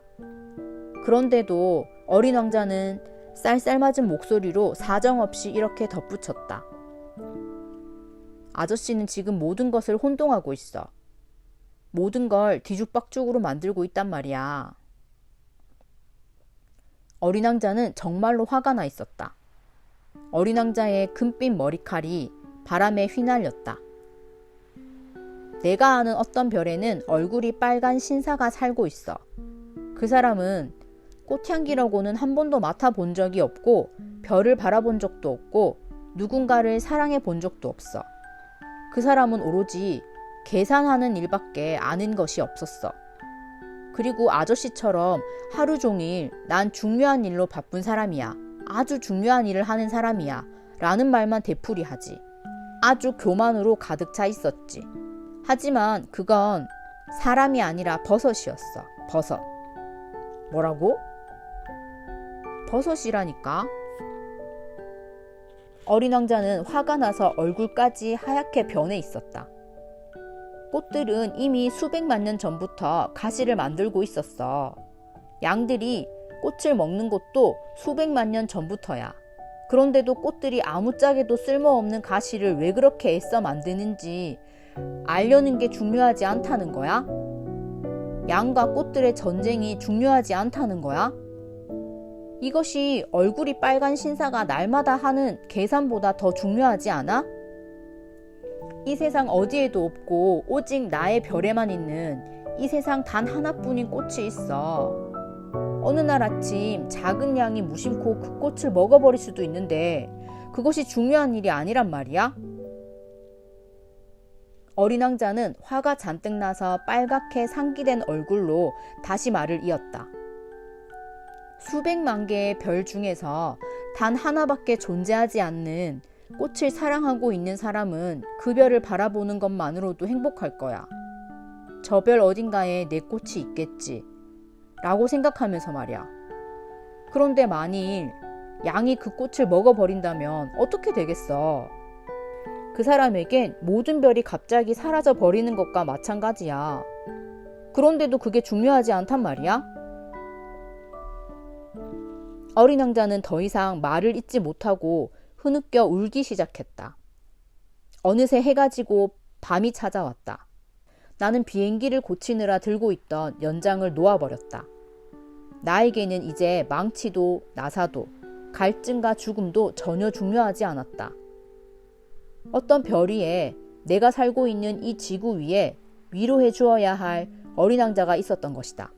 그런데도 어린 왕자는 쌀쌀맞은 목소리로 사정없이 이렇게 덧붙였다. 아저씨는 지금 모든 것을 혼동하고 있어. 모든 걸 뒤죽박죽으로 만들고 있단 말이야. 어린 왕자는 정말로 화가 나 있었다. 어린 왕자의 금빛 머리칼이 바람에 휘날렸다. 내가 아는 어떤 별에는 얼굴이 빨간 신사가 살고 있어. 그 사람은 꽃향기라고는 한 번도 맡아본 적이 없고 별을 바라본 적도 없고 누군가를 사랑해 본 적도 없어. 그 사람은 오로지 계산하는 일밖에 아는 것이 없었어. 그리고 아저씨처럼 하루 종일 난 중요한 일로 바쁜 사람이야. 아주 중요한 일을 하는 사람이야. 라는 말만 되풀이하지. 아주 교만으로 가득 차 있었지. 하지만 그건 사람이 아니라 버섯이었어. 버섯. 뭐라고? 버섯이라니까. 어린 왕자는 화가 나서 얼굴까지 하얗게 변해 있었다. 꽃들은 이미 수백만 년 전부터 가시를 만들고 있었어. 양들이 꽃을 먹는 것도 수백만 년 전부터야. 그런데도 꽃들이 아무짝에도 쓸모없는 가시를 왜 그렇게 애써 만드는지 알려는 게 중요하지 않다는 거야? 양과 꽃들의 전쟁이 중요하지 않다는 거야? 이것이 얼굴이 빨간 신사가 날마다 하는 계산보다 더 중요하지 않아? 이 세상 어디에도 없고 오직 나의 별에만 있는 이 세상 단 하나뿐인 꽃이 있어. 어느 날 아침 작은 양이 무심코 그 꽃을 먹어버릴 수도 있는데 그것이 중요한 일이 아니란 말이야? 어린 왕자는 화가 잔뜩 나서 빨갛게 상기된 얼굴로 다시 말을 이었다. 수백만 개의 별 중에서 단 하나밖에 존재하지 않는 꽃을 사랑하고 있는 사람은 그 별을 바라보는 것만으로도 행복할 거야. 저 별 어딘가에 내 꽃이 있겠지. 라고 생각하면서 말이야. 그런데 만일 양이 그 꽃을 먹어버린다면 어떻게 되겠어? 그 사람에겐 모든 별이 갑자기 사라져 버리는 것과 마찬가지야. 그런데도 그게 중요하지 않단 말이야? 어린 왕자는 더 이상 말을 잇지 못하고 흐느껴 울기 시작했다. 어느새 해가 지고 밤이 찾아왔다. 나는 비행기를 고치느라 들고 있던 연장을 놓아버렸다. 나에게는 이제 망치도 나사도 갈증과 죽음도 전혀 중요하지 않았다. 어떤 별 위에 내가 살고 있는 이 지구 위에 위로해 주어야 할 어린 왕자가 있었던 것이다.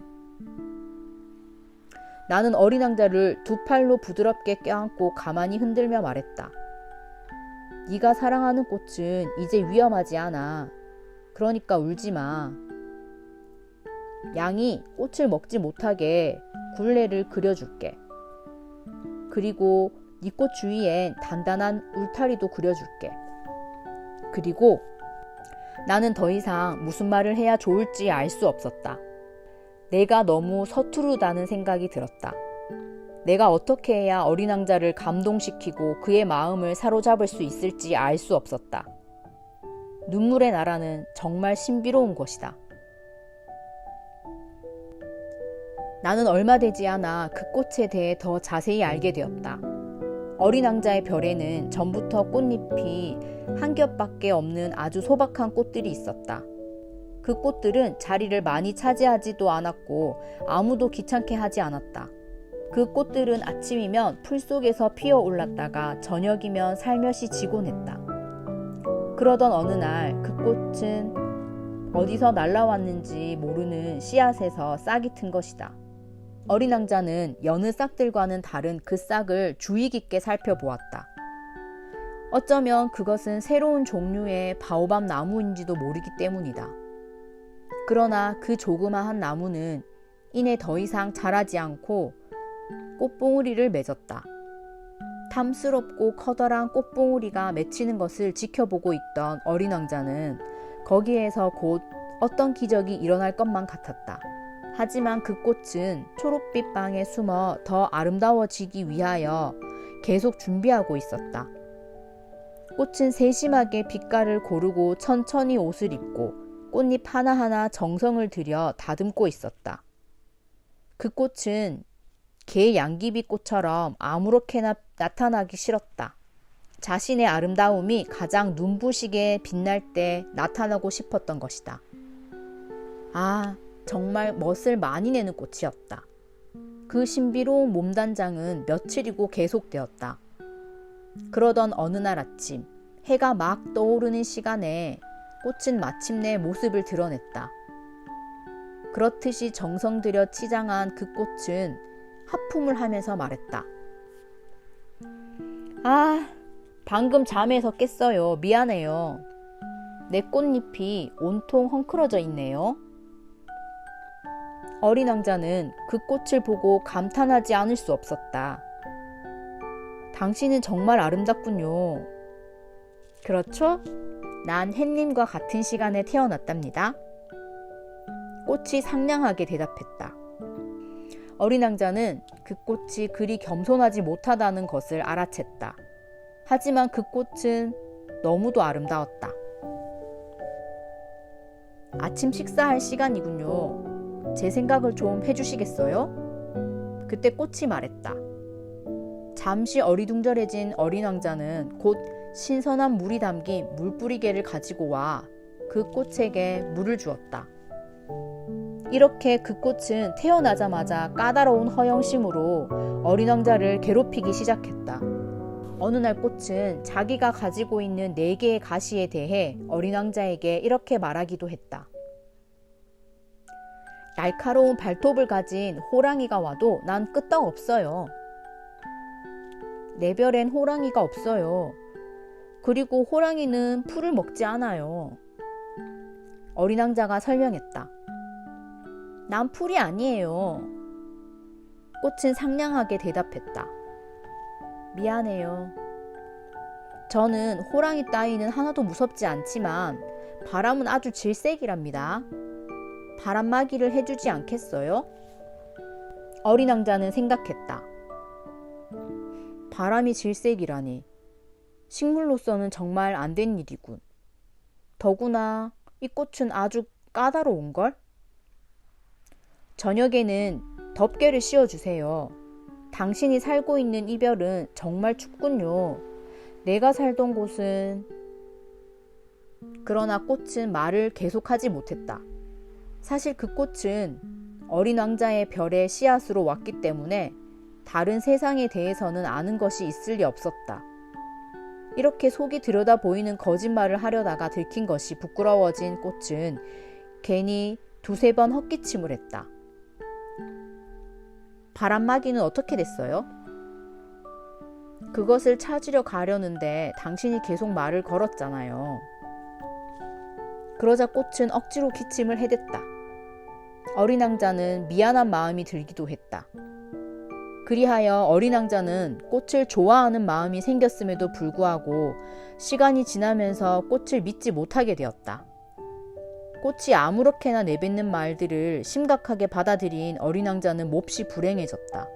나는 어린 왕자를 두 팔로 부드럽게 껴안고 가만히 흔들며 말했다. 네가 사랑하는 꽃은 이제 위험하지 않아. 그러니까 울지 마. 양이 꽃을 먹지 못하게 굴레를 그려줄게. 그리고 네 꽃 주위엔 단단한 울타리도 그려줄게. 그리고 나는 더 이상 무슨 말을 해야 좋을지 알 수 없었다. 내가 너무 서투르다는 생각이 들었다. 내가 어떻게 해야 어린 왕자를 감동시키고 그의 마음을 사로잡을 수 있을지 알 수 없었다. 눈물의 나라는 정말 신비로운 것이다. 나는 얼마 되지 않아 그 꽃에 대해 더 자세히 알게 되었다. 어린 왕자의 별에는 전부터 꽃잎이 한 겹밖에 없는 아주 소박한 꽃들이 있었다. 그 꽃들은 자리를 많이 차지하지도 않았고 아무도 귀찮게 하지 않았다. 그 꽃들은 아침이면 풀 속에서 피어올랐다가 저녁이면 살며시 지곤 했다. 그러던 어느 날 그 꽃은 어디서 날라왔는지 모르는 씨앗에서 싹이 튼 것이다. 어린 왕자는 여느 싹들과는 다른 그 싹을 주의 깊게 살펴보았다. 어쩌면 그것은 새로운 종류의 바오밥 나무인지도 모르기 때문이다. 그러나 그 조그마한 나무는 이내 더 이상 자라지 않고 꽃봉오리를 맺었다. 탐스럽고 커다란 꽃봉오리가 맺히는 것을 지켜보고 있던 어린 왕자는 거기에서 곧 어떤 기적이 일어날 것만 같았다. 하지만 그 꽃은 초록빛 방에 숨어 더 아름다워지기 위하여 계속 준비하고 있었다. 꽃은 세심하게 빛깔을 고르고 천천히 옷을 입고 꽃잎 하나하나 정성을 들여 다듬고 있었다. 그 꽃은 개 양귀비꽃처럼 아무렇게나 나타나기 싫었다. 자신의 아름다움이 가장 눈부시게 빛날 때 나타나고 싶었던 것이다. 아, 정말 멋을 많이 내는 꽃이었다. 그 신비로운 몸단장은 며칠이고 계속되었다. 그러던 어느 날 아침, 해가 막 떠오르는 시간에 꽃은 마침내 모습을 드러냈다. 그렇듯이 정성 들여 치장한 그 꽃은 하품을 하면서 말했다. 아, 방금 잠에서 깼어요. 미안해요. 내 꽃잎이 온통 헝클어져 있네요. 어린 왕자는 그 꽃을 보고 감탄하지 않을 수 없었다. 당신은 정말 아름답군요. 그렇죠? 난 햇님과 같은 시간에 태어났답니다. 꽃이 상냥하게 대답했다. 어린 왕자는 그 꽃이 그리 겸손하지 못하다는 것을 알아챘다. 하지만 그 꽃은 너무도 아름다웠다. 아침 식사할 시간이군요. 제 생각을 좀 해주시겠어요? 그때 꽃이 말했다. 잠시 어리둥절해진 어린 왕자는 곧 신선한 물이 담긴 물뿌리개를 가지고 와 그 꽃에게 물을 주었다. 이렇게 그 꽃은 태어나자마자 까다로운 허영심으로 어린 왕자를 괴롭히기 시작했다. 어느 날 꽃은 자기가 가지고 있는 4개의 가시에 대해 어린 왕자에게 이렇게 말하기도 했다. 날카로운 발톱을 가진 호랑이가 와도 난 끄떡 없어요. 내 별엔 호랑이가 없어요. 그리고 호랑이는 풀을 먹지 않아요. 어린 왕자가 설명했다. 난 풀이 아니에요. 꽃은 상냥하게 대답했다. 미안해요. 저는 호랑이 따위는 하나도 무섭지 않지만 바람은 아주 질색이랍니다. 바람막이를 해주지 않겠어요? 어린 왕자는 생각했다. 바람이 질색이라니. 식물로서는 정말 안 된 일이군. 더구나 이 꽃은 아주 까다로운걸? 저녁에는 덮개를 씌워주세요. 당신이 살고 있는 이별은 정말 춥군요. 내가 살던 곳은... 그러나 꽃은 말을 계속하지 못했다. 사실 그 꽃은 어린 왕자의 별의 씨앗으로 왔기 때문에 다른 세상에 대해서는 아는 것이 있을 리 없었다. 이렇게 속이 들여다 보이는 거짓말을 하려다가 들킨 것이 부끄러워진 꽃은 괜히 두세 번 헛기침을 했다. 바람막이는 어떻게 됐어요? 그것을 찾으려 가려는데 당신이 계속 말을 걸었잖아요. 그러자 꽃은 억지로 기침을 해댔다. 어린 왕자는 미안한 마음이 들기도 했다. 그리하여 어린 왕자는 꽃을 좋아하는 마음이 생겼음에도 불구하고 시간이 지나면서 꽃을 믿지 못하게 되었다. 꽃이 아무렇게나 내뱉는 말들을 심각하게 받아들인 어린 왕자는 몹시 불행해졌다.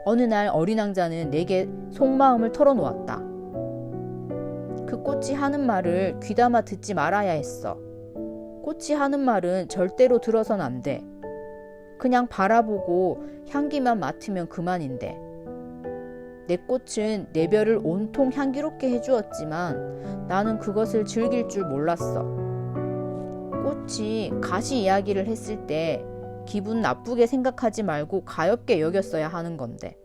어느 날 어린 왕자는 내게 속마음을 털어놓았다. 그 꽃이 하는 말을 귀담아 듣지 말아야 했어. 꽃이 하는 말은 절대로 들어선 안 돼. 그냥 바라보고 향기만 맡으면 그만인데. 내 꽃은 내 별을 온통 향기롭게 해주었지만 나는 그것을 즐길 줄 몰랐어. 꽃이 가시 이야기를 했을 때 기분 나쁘게 생각하지 말고 가엽게 여겼어야 하는 건데.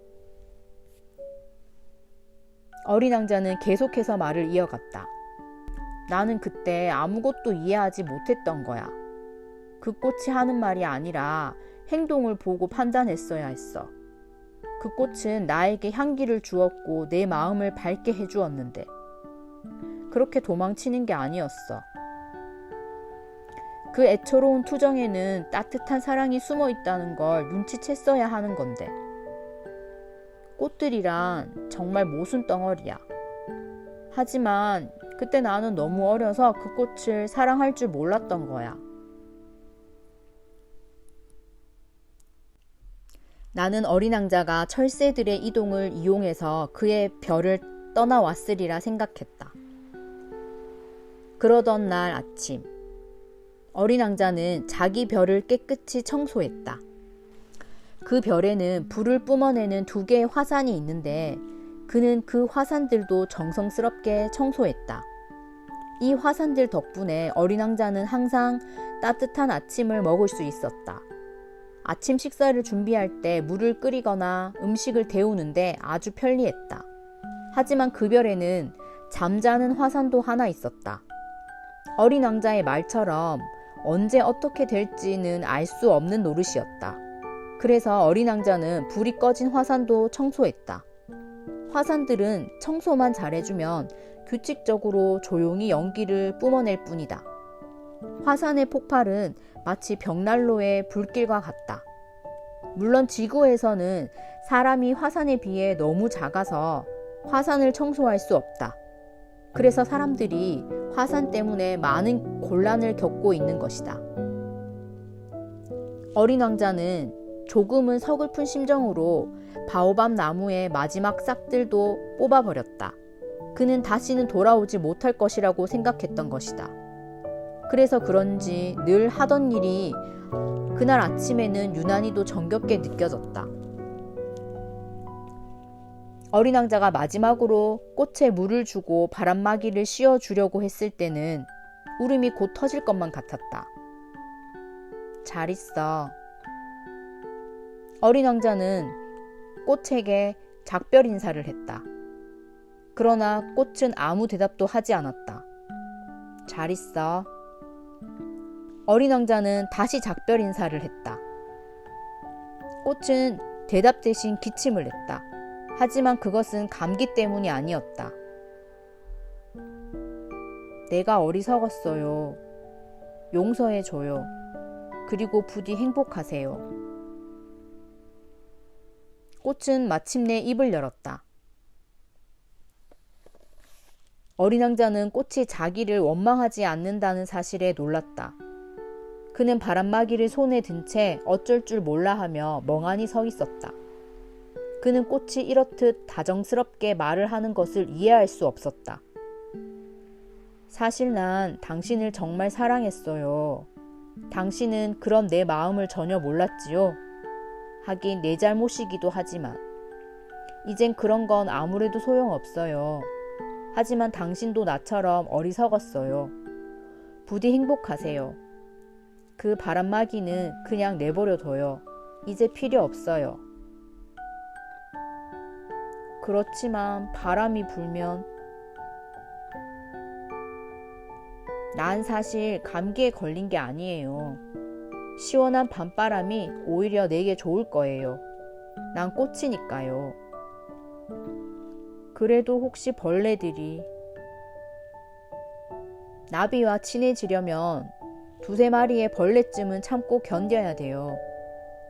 어린 왕자는 계속해서 말을 이어갔다. 나는 그때 아무것도 이해하지 못했던 거야. 그 꽃이 하는 말이 아니라 행동을 보고 판단했어야 했어. 그 꽃은 나에게 향기를 주었고 내 마음을 밝게 해주었는데 그렇게 도망치는 게 아니었어. 그 애처로운 투정에는 따뜻한 사랑이 숨어 있다는 걸 눈치챘어야 하는 건데. 꽃들이란 정말 모순 덩어리야. 하지만 그때 나는 너무 어려서 그 꽃을 사랑할 줄 몰랐던 거야. 나는 어린 왕자가 철새들의 이동을 이용해서 그의 별을 떠나왔으리라 생각했다. 그러던 날 아침, 어린 왕자는 자기 별을 깨끗이 청소했다. 그 별에는 불을 뿜어내는 2개의 화산이 있는데 그는 그 화산들도 정성스럽게 청소했다. 이 화산들 덕분에 어린 왕자는 항상 따뜻한 아침을 먹을 수 있었다. 아침 식사를 준비할 때 물을 끓이거나 음식을 데우는데 아주 편리했다. 하지만 그 별에는 잠자는 화산도 하나 있었다. 어린 왕자의 말처럼 언제 어떻게 될지는 알 수 없는 노릇이었다. 그래서 어린 왕자는 불이 꺼진 화산도 청소했다. 화산들은 청소만 잘해주면 규칙적으로 조용히 연기를 뿜어낼 뿐이다. 화산의 폭발은 마치 벽난로의 불길과 같다. 물론 지구에서는 사람이 화산에 비해 너무 작아서 화산을 청소할 수 없다. 그래서 사람들이 화산 때문에 많은 곤란을 겪고 있는 것이다. 어린 왕자는 조금은 서글픈 심정으로 바오밥 나무의 마지막 싹들도 뽑아버렸다. 그는 다시는 돌아오지 못할 것이라고 생각했던 것이다. 그래서 그런지 늘 하던 일이 그날 아침에는 유난히도 정겹게 느껴졌다. 어린 왕자가 마지막으로 꽃에 물을 주고 바람막이를 씌워주려고 했을 때는 울음이 곧 터질 것만 같았다. 잘 있어. 어린 왕자는 꽃에게 작별 인사를 했다. 그러나 꽃은 아무 대답도 하지 않았다. 잘 있어. 어린 왕자는 다시 작별 인사를 했다. 꽃은 대답 대신 기침을 했다. 하지만 그것은 감기 때문이 아니었다. 내가 어리석었어요. 용서해줘요. 그리고 부디 행복하세요. 꽃은 마침내 입을 열었다. 어린 왕자는 꽃이 자기를 원망하지 않는다는 사실에 놀랐다. 그는 바람막이를 손에 든 채 어쩔 줄 몰라 하며 멍하니 서 있었다. 그는 꽃이 이렇듯 다정스럽게 말을 하는 것을 이해할 수 없었다. 사실 난 당신을 정말 사랑했어요. 당신은 그런 내 마음을 전혀 몰랐지요. 하긴 내 잘못이기도 하지만 이젠 그런 건 아무래도 소용없어요. 하지만 당신도 나처럼 어리석었어요. 부디 행복하세요. 그 바람막이는 그냥 내버려둬요. 이제 필요 없어요. 그렇지만 바람이 불면 난 사실 감기에 걸린 게 아니에요. 시원한 밤바람이 오히려 내게 좋을 거예요. 난 꽃이니까요. 그래도 혹시 벌레들이 나비와 친해지려면 두세 마리의 벌레쯤은 참고 견뎌야 돼요.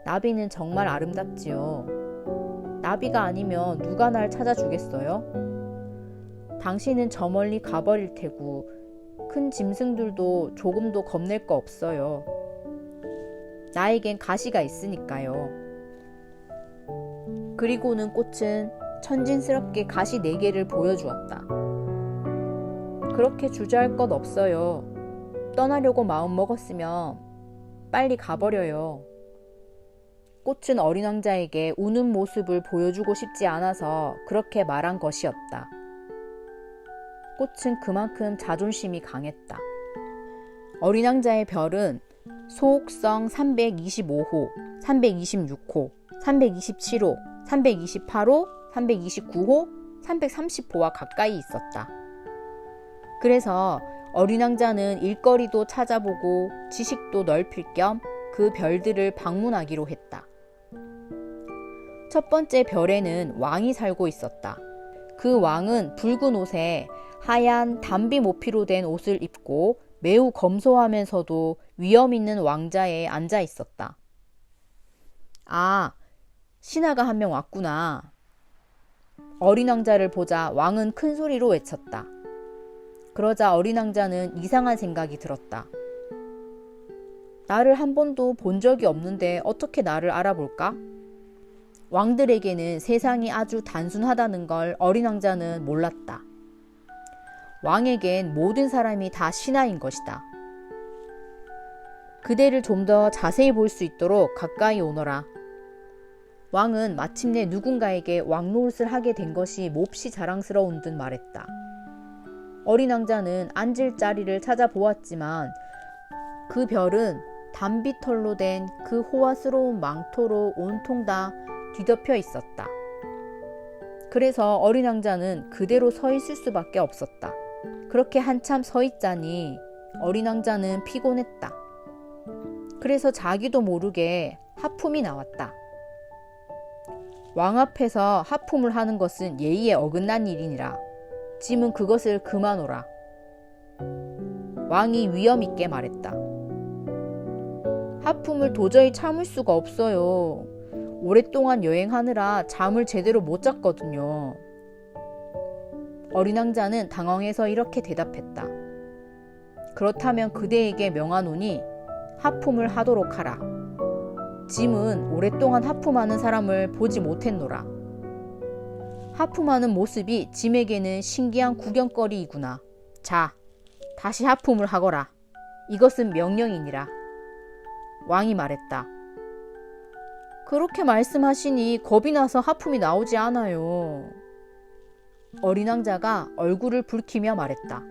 나비는 정말 아름답지요. 나비가 아니면 누가 날 찾아주겠어요? 당신은 저 멀리 가버릴 테고 큰 짐승들도 조금도 겁낼 거 없어요. 나에겐 가시가 있으니까요. 그리고는 꽃은 천진스럽게 가시 4개를 보여주었다. 그렇게 주저할 것 없어요. 떠나려고 마음먹었으면 빨리 가버려요. 꽃은 어린 왕자에게 우는 모습을 보여주고 싶지 않아서 그렇게 말한 것이었다. 꽃은 그만큼 자존심이 강했다. 어린 왕자의 별은 소옥성 325호, 326호, 327호, 328호, 329호, 330호와 가까이 있었다. 그래서 어린 왕자는 일거리도 찾아보고 지식도 넓힐 겸 그 별들을 방문하기로 했다. 첫 번째 별에는 왕이 살고 있었다. 그 왕은 붉은 옷에 하얀 단비 모피로 된 옷을 입고 매우 검소하면서도 위엄 있는 왕자에 앉아 있었다. 아, 신하가 한 명 왔구나. 어린 왕자를 보자 왕은 큰 소리로 외쳤다. 그러자 어린 왕자는 이상한 생각이 들었다. 나를 한 번도 본 적이 없는데 어떻게 나를 알아볼까? 왕들에게는 세상이 아주 단순하다는 걸 어린 왕자는 몰랐다. 왕에겐 모든 사람이 다 신하인 것이다. 그대를 좀 더 자세히 볼 수 있도록 가까이 오너라. 왕은 마침내 누군가에게 왕노릇을 하게 된 것이 몹시 자랑스러운 듯 말했다. 어린 왕자는 앉을 자리를 찾아보았지만 그 별은 단비털로 된 그 호화스러운 망토로 온통 다 뒤덮여 있었다. 그래서 어린 왕자는 그대로 서 있을 수밖에 없었다. 그렇게 한참 서 있자니 어린 왕자는 피곤했다. 그래서 자기도 모르게 하품이 나왔다. 왕 앞에서 하품을 하는 것은 예의에 어긋난 일이니라. 짐은 그것을 그만오라. 왕이 위엄 있게 말했다. 하품을 도저히 참을 수가 없어요. 오랫동안 여행하느라 잠을 제대로 못 잤거든요. 어린 왕자는 당황해서 이렇게 대답했다. 그렇다면 그대에게 명하노니 하품을 하도록 하라. 짐은 오랫동안 하품하는 사람을 보지 못했노라. 하품하는 모습이 짐에게는 신기한 구경거리이구나. 자, 다시 하품을 하거라. 이것은 명령이니라. 왕이 말했다. 그렇게 말씀하시니 겁이 나서 하품이 나오지 않아요. 어린 왕자가 얼굴을 붉히며 말했다.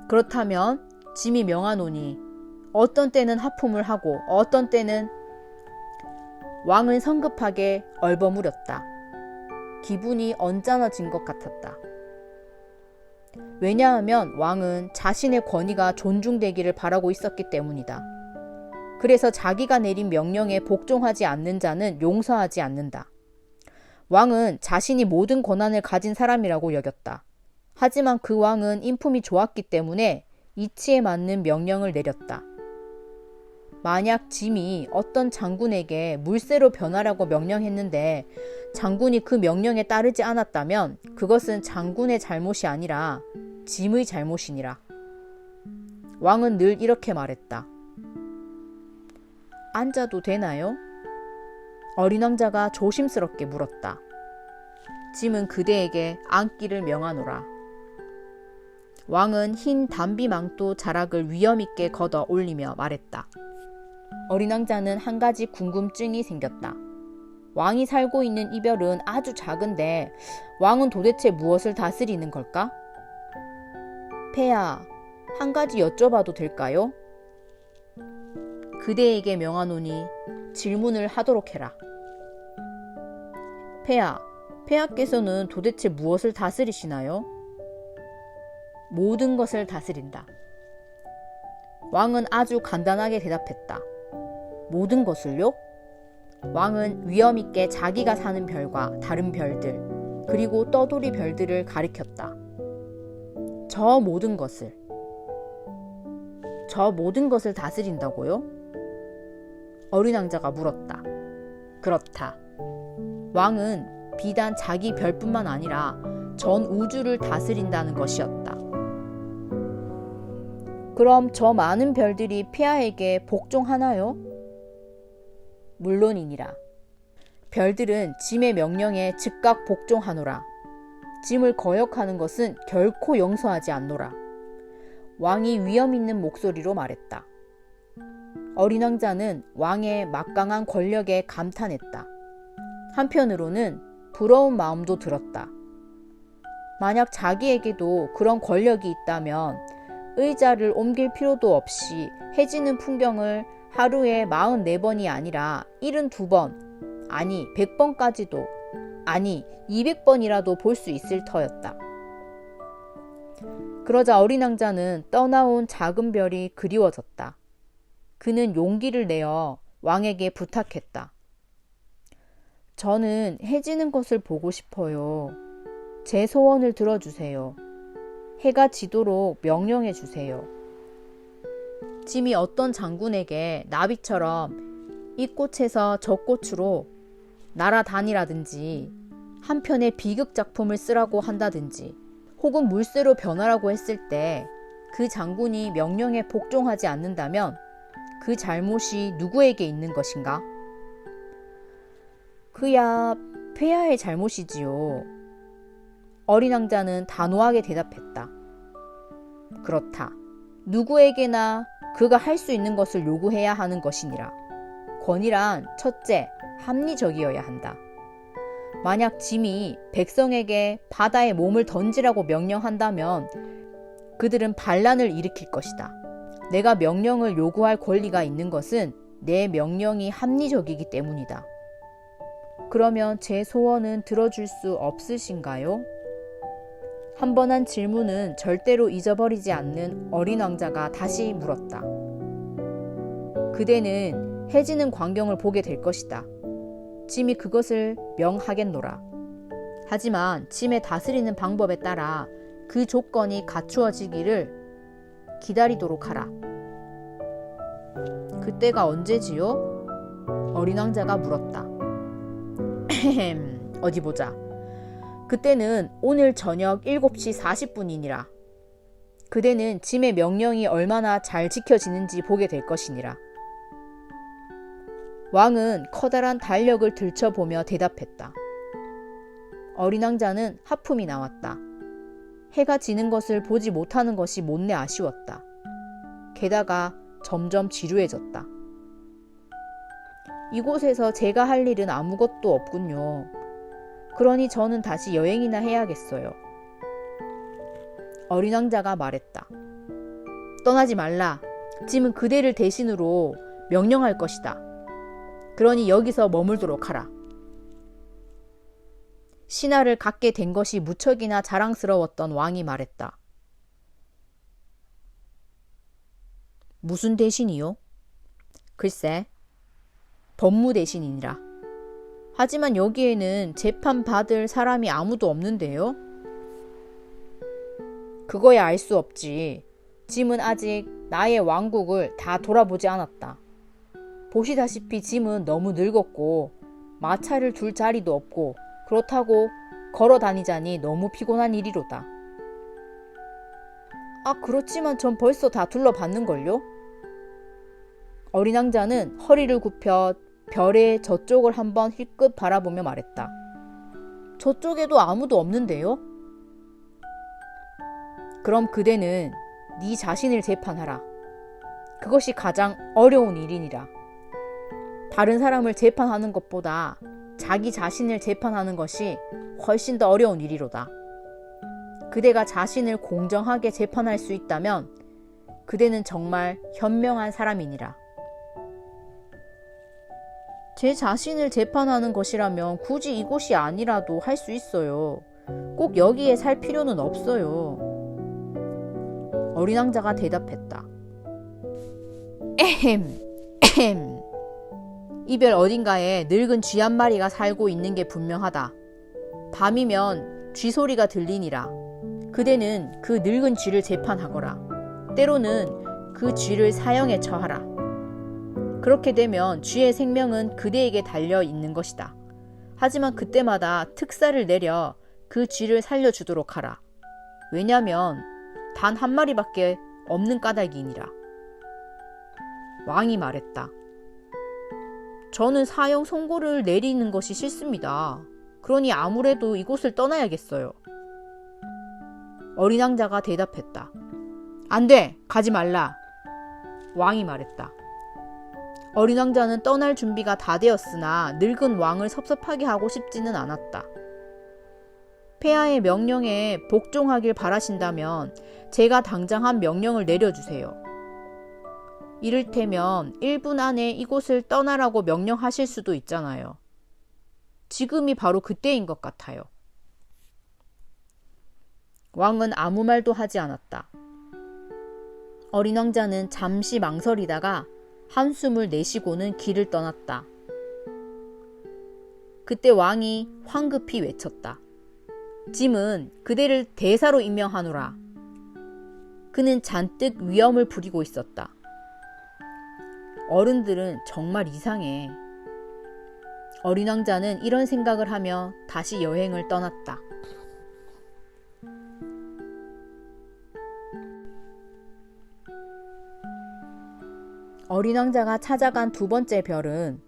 그렇다면 짐이 명하노니 어떤 때는 하품을 하고 어떤 때는. 왕은 성급하게 얼버무렸다. 기분이 언짢아진 것 같았다. 왜냐하면 왕은 자신의 권위가 존중되기를 바라고 있었기 때문이다. 그래서 자기가 내린 명령에 복종하지 않는 자는 용서하지 않는다. 왕은 자신이 모든 권한을 가진 사람이라고 여겼다. 하지만 그 왕은 인품이 좋았기 때문에 이치에 맞는 명령을 내렸다. 만약 짐이 어떤 장군에게 물새로 변하라고 명령했는데 장군이 그 명령에 따르지 않았다면 그것은 장군의 잘못이 아니라 짐의 잘못이니라. 왕은 늘 이렇게 말했다. 앉아도 되나요? 어린 왕자가 조심스럽게 물었다. 짐은 그대에게 앉기를 명하노라. 왕은 흰 담비 망토 자락을 위엄있게 걷어 올리며 말했다. 어린 왕자는 한 가지 궁금증이 생겼다. 왕이 살고 있는 이 별은 아주 작은데 왕은 도대체 무엇을 다스리는 걸까? 폐하, 한 가지 여쭤봐도 될까요? 그대에게 명하노니 질문을 하도록 해라. 폐하, 폐하께서는 도대체 무엇을 다스리시나요? 모든 것을 다스린다. 왕은 아주 간단하게 대답했다. 모든 것을요? 왕은 위엄있게 자기가 사는 별과 다른 별들, 그리고 떠돌이 별들을 가리켰다. 저 모든 것을 다스린다고요? 어린 왕자가 물었다. 그렇다. 왕은 비단 자기 별뿐만 아니라 전 우주를 다스린다는 것이었다. 그럼 저 많은 별들이 폐하에게 복종하나요? 물론이니라. 별들은 짐의 명령에 즉각 복종하노라. 짐을 거역하는 것은 결코 용서하지 않노라. 왕이 위엄 있는 목소리로 말했다. 어린 왕자는 왕의 막강한 권력에 감탄했다. 한편으로는 부러운 마음도 들었다. 만약 자기에게도 그런 권력이 있다면 의자를 옮길 필요도 없이 해지는 풍경을 하루에 44번이 아니라 72번, 아니 100번까지도, 아니 200번이라도 볼 수 있을 터였다. 그러자 어린 왕자는 떠나온 작은 별이 그리워졌다. 그는 용기를 내어 왕에게 부탁했다. 저는 해지는 것을 보고 싶어요. 제 소원을 들어주세요. 해가 지도록 명령해 주세요. 짐이 어떤 장군에게 나비처럼 이 꽃에서 저 꽃으로 날아다니라든지 한 편의 비극작품을 쓰라고 한다든지 혹은 물새로 변하라고 했을 때 그 장군이 명령에 복종하지 않는다면 그 잘못이 누구에게 있는 것인가? 그야 폐하의 잘못이지요. 어린 왕자는 단호하게 대답했다. 그렇다. 누구에게나 그가 할 수 있는 것을 요구해야 하는 것이니라. 권위란 첫째, 합리적이어야 한다. 만약 짐이 백성에게 바다에 몸을 던지라고 명령한다면 그들은 반란을 일으킬 것이다. 내가 명령을 요구할 권리가 있는 것은 내 명령이 합리적이기 때문이다. 그러면 제 소원은 들어줄 수 없으신가요? 한 번 한 질문은 절대로 잊어버리지 않는 어린 왕자가 다시 물었다. 그대는 해지는 광경을 보게 될 것이다. 짐이 그것을 명하겠노라. 하지만 짐의 다스리는 방법에 따라 그 조건이 갖추어지기를 기다리도록 하라. 그때가 언제지요? 어린 왕자가 물었다. 어디 보자. 그때는 오늘 저녁 7시 40분이니라. 그대는 짐의 명령이 얼마나 잘 지켜지는지 보게 될 것이니라. 왕은 커다란 달력을 들춰보며 대답했다. 어린 왕자는 하품이 나왔다. 해가 지는 것을 보지 못하는 것이 못내 아쉬웠다. 게다가 점점 지루해졌다. 이곳에서 제가 할 일은 아무것도 없군요. 그러니 저는 다시 여행이나 해야겠어요. 어린 왕자가 말했다. 떠나지 말라. 짐은 그대를 대신으로 명령할 것이다. 그러니 여기서 머물도록 하라. 신하를 갖게 된 것이 무척이나 자랑스러웠던 왕이 말했다. 무슨 대신이요? 글쎄, 법무 대신이니라. 하지만 여기에는 재판받을 사람이 아무도 없는데요? 그거야 알 수 없지. 짐은 아직 나의 왕국을 다 돌아보지 않았다. 보시다시피 짐은 너무 늙었고 마차를 둘 자리도 없고 그렇다고 걸어 다니자니 너무 피곤한 일이로다. 그렇지만 전 벌써 다 둘러봤는걸요? 어린 왕자는 허리를 굽혀 별의 저쪽을 한번 힐끗 바라보며 말했다. 저쪽에도 아무도 없는데요? 그럼 그대는 네 자신을 재판하라. 그것이 가장 어려운 일이니라. 다른 사람을 재판하는 것보다 자기 자신을 재판하는 것이 훨씬 더 어려운 일이로다. 그대가 자신을 공정하게 재판할 수 있다면 그대는 정말 현명한 사람이니라. 제 자신을 재판하는 것이라면 굳이 이곳이 아니라도 할 수 있어요. 꼭 여기에 살 필요는 없어요. 어린 왕자가 대답했다. 에헴. 이별 어딘가에 늙은 쥐 한 마리가 살고 있는 게 분명하다. 밤이면 쥐 소리가 들리니라. 그대는 그 늙은 쥐를 재판하거라. 때로는 그 쥐를 사형에 처하라. 그렇게 되면 쥐의 생명은 그대에게 달려 있는 것이다. 하지만 그때마다 특사를 내려 그 쥐를 살려주도록 하라. 왜냐면 단 한 마리밖에 없는 까닭이니라. 왕이 말했다. 저는 사형 선고를 내리는 것이 싫습니다. 그러니 아무래도 이곳을 떠나야겠어요. 어린 왕자가 대답했다. 안 돼! 가지 말라! 왕이 말했다. 어린 왕자는 떠날 준비가 다 되었으나 늙은 왕을 섭섭하게 하고 싶지는 않았다. 폐하의 명령에 복종하길 바라신다면 제가 당장 한 명령을 내려주세요. 이를테면 1분 안에 이곳을 떠나라고 명령하실 수도 있잖아요. 지금이 바로 그때인 것 같아요. 왕은 아무 말도 하지 않았다. 어린 왕자는 잠시 망설이다가 한숨을 내쉬고는 길을 떠났다. 그때 왕이 황급히 외쳤다. 짐은 그대를 대사로 임명하노라. 그는 잔뜩 위엄을 부리고 있었다. 어른들은 정말 이상해. 어린 왕자는 이런 생각을 하며 다시 여행을 떠났다. 어린 왕자가 찾아간 두 번째 별은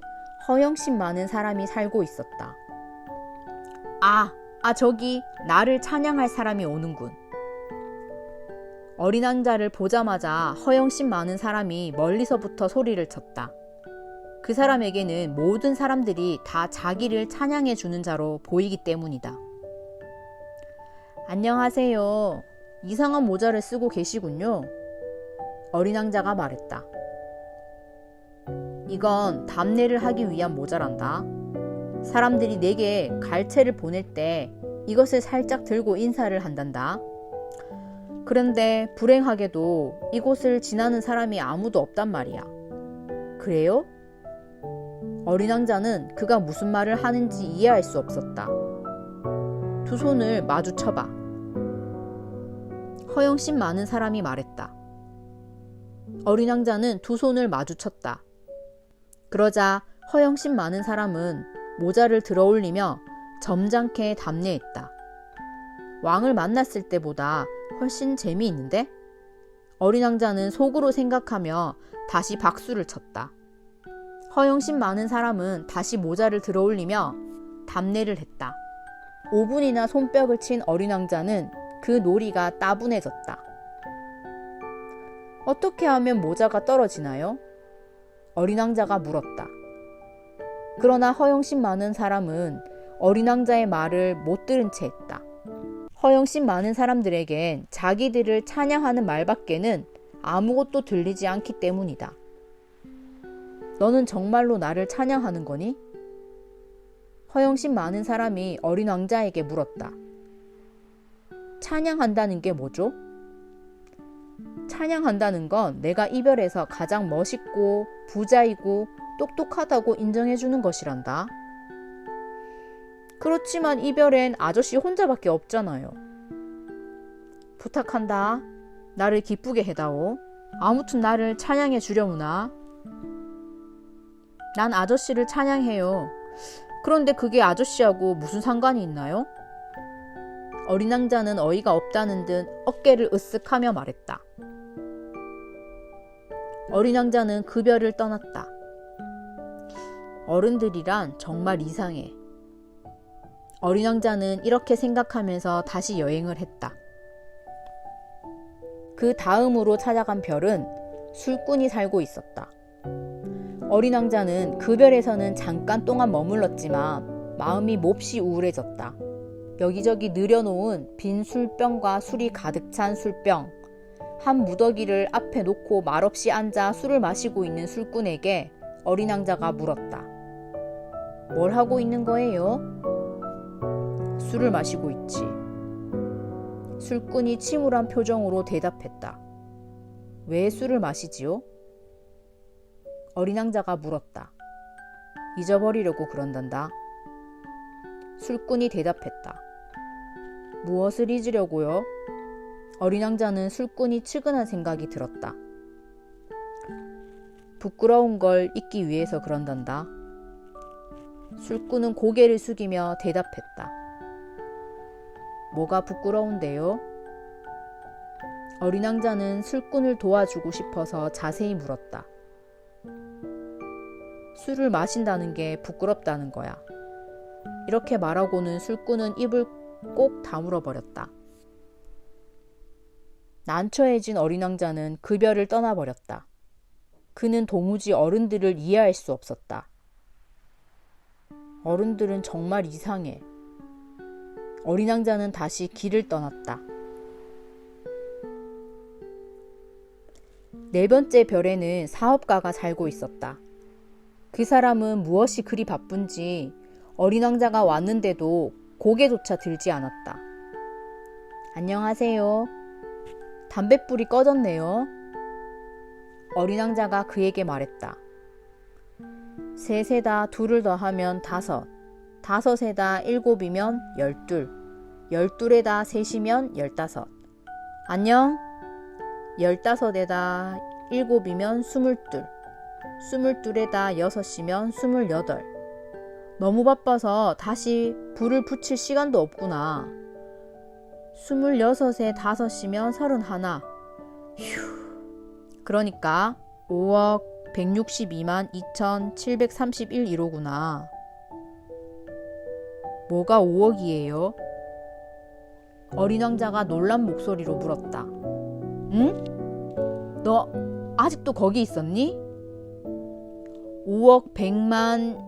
허영심 많은 사람이 살고 있었다. 저기 나를 찬양할 사람이 오는군. 어린 왕자를 보자마자 허영심 많은 사람이 멀리서부터 소리를 쳤다. 그 사람에게는 모든 사람들이 다 자기를 찬양해 주는 자로 보이기 때문이다. 안녕하세요. 이상한 모자를 쓰고 계시군요. 어린 왕자가 말했다. 이건 답례를 하기 위한 모자란다. 사람들이 내게 갈채를 보낼 때 이것을 살짝 들고 인사를 한단다. 그런데 불행하게도 이곳을 지나는 사람이 아무도 없단 말이야. 그래요? 어린 왕자는 그가 무슨 말을 하는지 이해할 수 없었다. 두 손을 마주 쳐봐. 허영심 많은 사람이 말했다. 어린 왕자는 두 손을 마주 쳤다. 그러자 허영심 많은 사람은 모자를 들어올리며 점잖게 답례했다. 왕을 만났을 때보다 훨씬 재미있는데? 어린 왕자는 속으로 생각하며 다시 박수를 쳤다. 허영심 많은 사람은 다시 모자를 들어올리며 답례를 했다. 5분이나 손뼉을 친 어린 왕자는 그 놀이가 따분해졌다. 어떻게 하면 모자가 떨어지나요? 어린 왕자가 물었다. 그러나 허영심 많은 사람은 어린 왕자의 말을 못 들은 채 했다. 허영심 많은 사람들에겐 자기들을 찬양하는 말밖에는 아무것도 들리지 않기 때문이다. 너는 정말로 나를 찬양하는 거니? 허영심 많은 사람이 어린 왕자에게 물었다. 찬양한다는 게 뭐죠? 찬양한다는 건 내가 이별에서 가장 멋있고 부자이고 똑똑하다고 인정해주는 것이란다. 그렇지만 이별엔 아저씨 혼자밖에 없잖아요. 부탁한다. 나를 기쁘게 해다오. 아무튼 나를 찬양해 주려무나. 난 아저씨를 찬양해요. 그런데 그게 아저씨하고 무슨 상관이 있나요? 어린 왕자는 어이가 없다는 듯 어깨를 으쓱하며 말했다. 어린 왕자는 그 별을 떠났다. 어른들이란 정말 이상해. 어린 왕자는 이렇게 생각하면서 다시 여행을 했다. 그 다음으로 찾아간 별은 술꾼이 살고 있었다. 어린 왕자는 그 별에서는 잠깐 동안 머물렀지만 마음이 몹시 우울해졌다. 여기저기 늘여놓은 빈 술병과 술이 가득 찬 술병, 한 무더기를 앞에 놓고 말없이 앉아 술을 마시고 있는 술꾼에게 어린 왕자가 물었다. 뭘 하고 있는 거예요? 술을 마시고 있지. 술꾼이 침울한 표정으로 대답했다. 왜 술을 마시지요? 어린 왕자가 물었다. 잊어버리려고 그런단다. 술꾼이 대답했다. 무엇을 잊으려고요? 어린 왕자는 술꾼이 측은한 생각이 들었다. 부끄러운 걸 잊기 위해서 그런단다. 술꾼은 고개를 숙이며 대답했다. 뭐가 부끄러운데요? 어린 왕자는 술꾼을 도와주고 싶어서 자세히 물었다. 술을 마신다는 게 부끄럽다는 거야. 이렇게 말하고는 술꾼은 입을 꼭 다물어 버렸다. 난처해진 어린 왕자는 그 별을 떠나버렸다. 그는 도무지 어른들을 이해할 수 없었다. 어른들은 정말 이상해. 어린 왕자는 다시 길을 떠났다. 네 번째 별에는 사업가가 살고 있었다. 그 사람은 무엇이 그리 바쁜지 어린 왕자가 왔는데도 고개조차 들지 않았다. 안녕하세요. 담뱃불이 꺼졌네요. 어린 왕자가 그에게 말했다. 셋에다 둘을 더하면 5, 5에다 7이면 12, 12에다 셋이면 15. 안녕. 15에다 7이면 22, 22에다 6이면 28. 너무 바빠서 다시 불을 붙일 시간도 없구나. 26에 5이면 31. 휴. 그러니까 5억 162만 2731이로구나. 뭐가 5억이에요? 어린 왕자가 놀란 목소리로 물었다. 응? 너 아직도 거기 있었니? 5억 100만...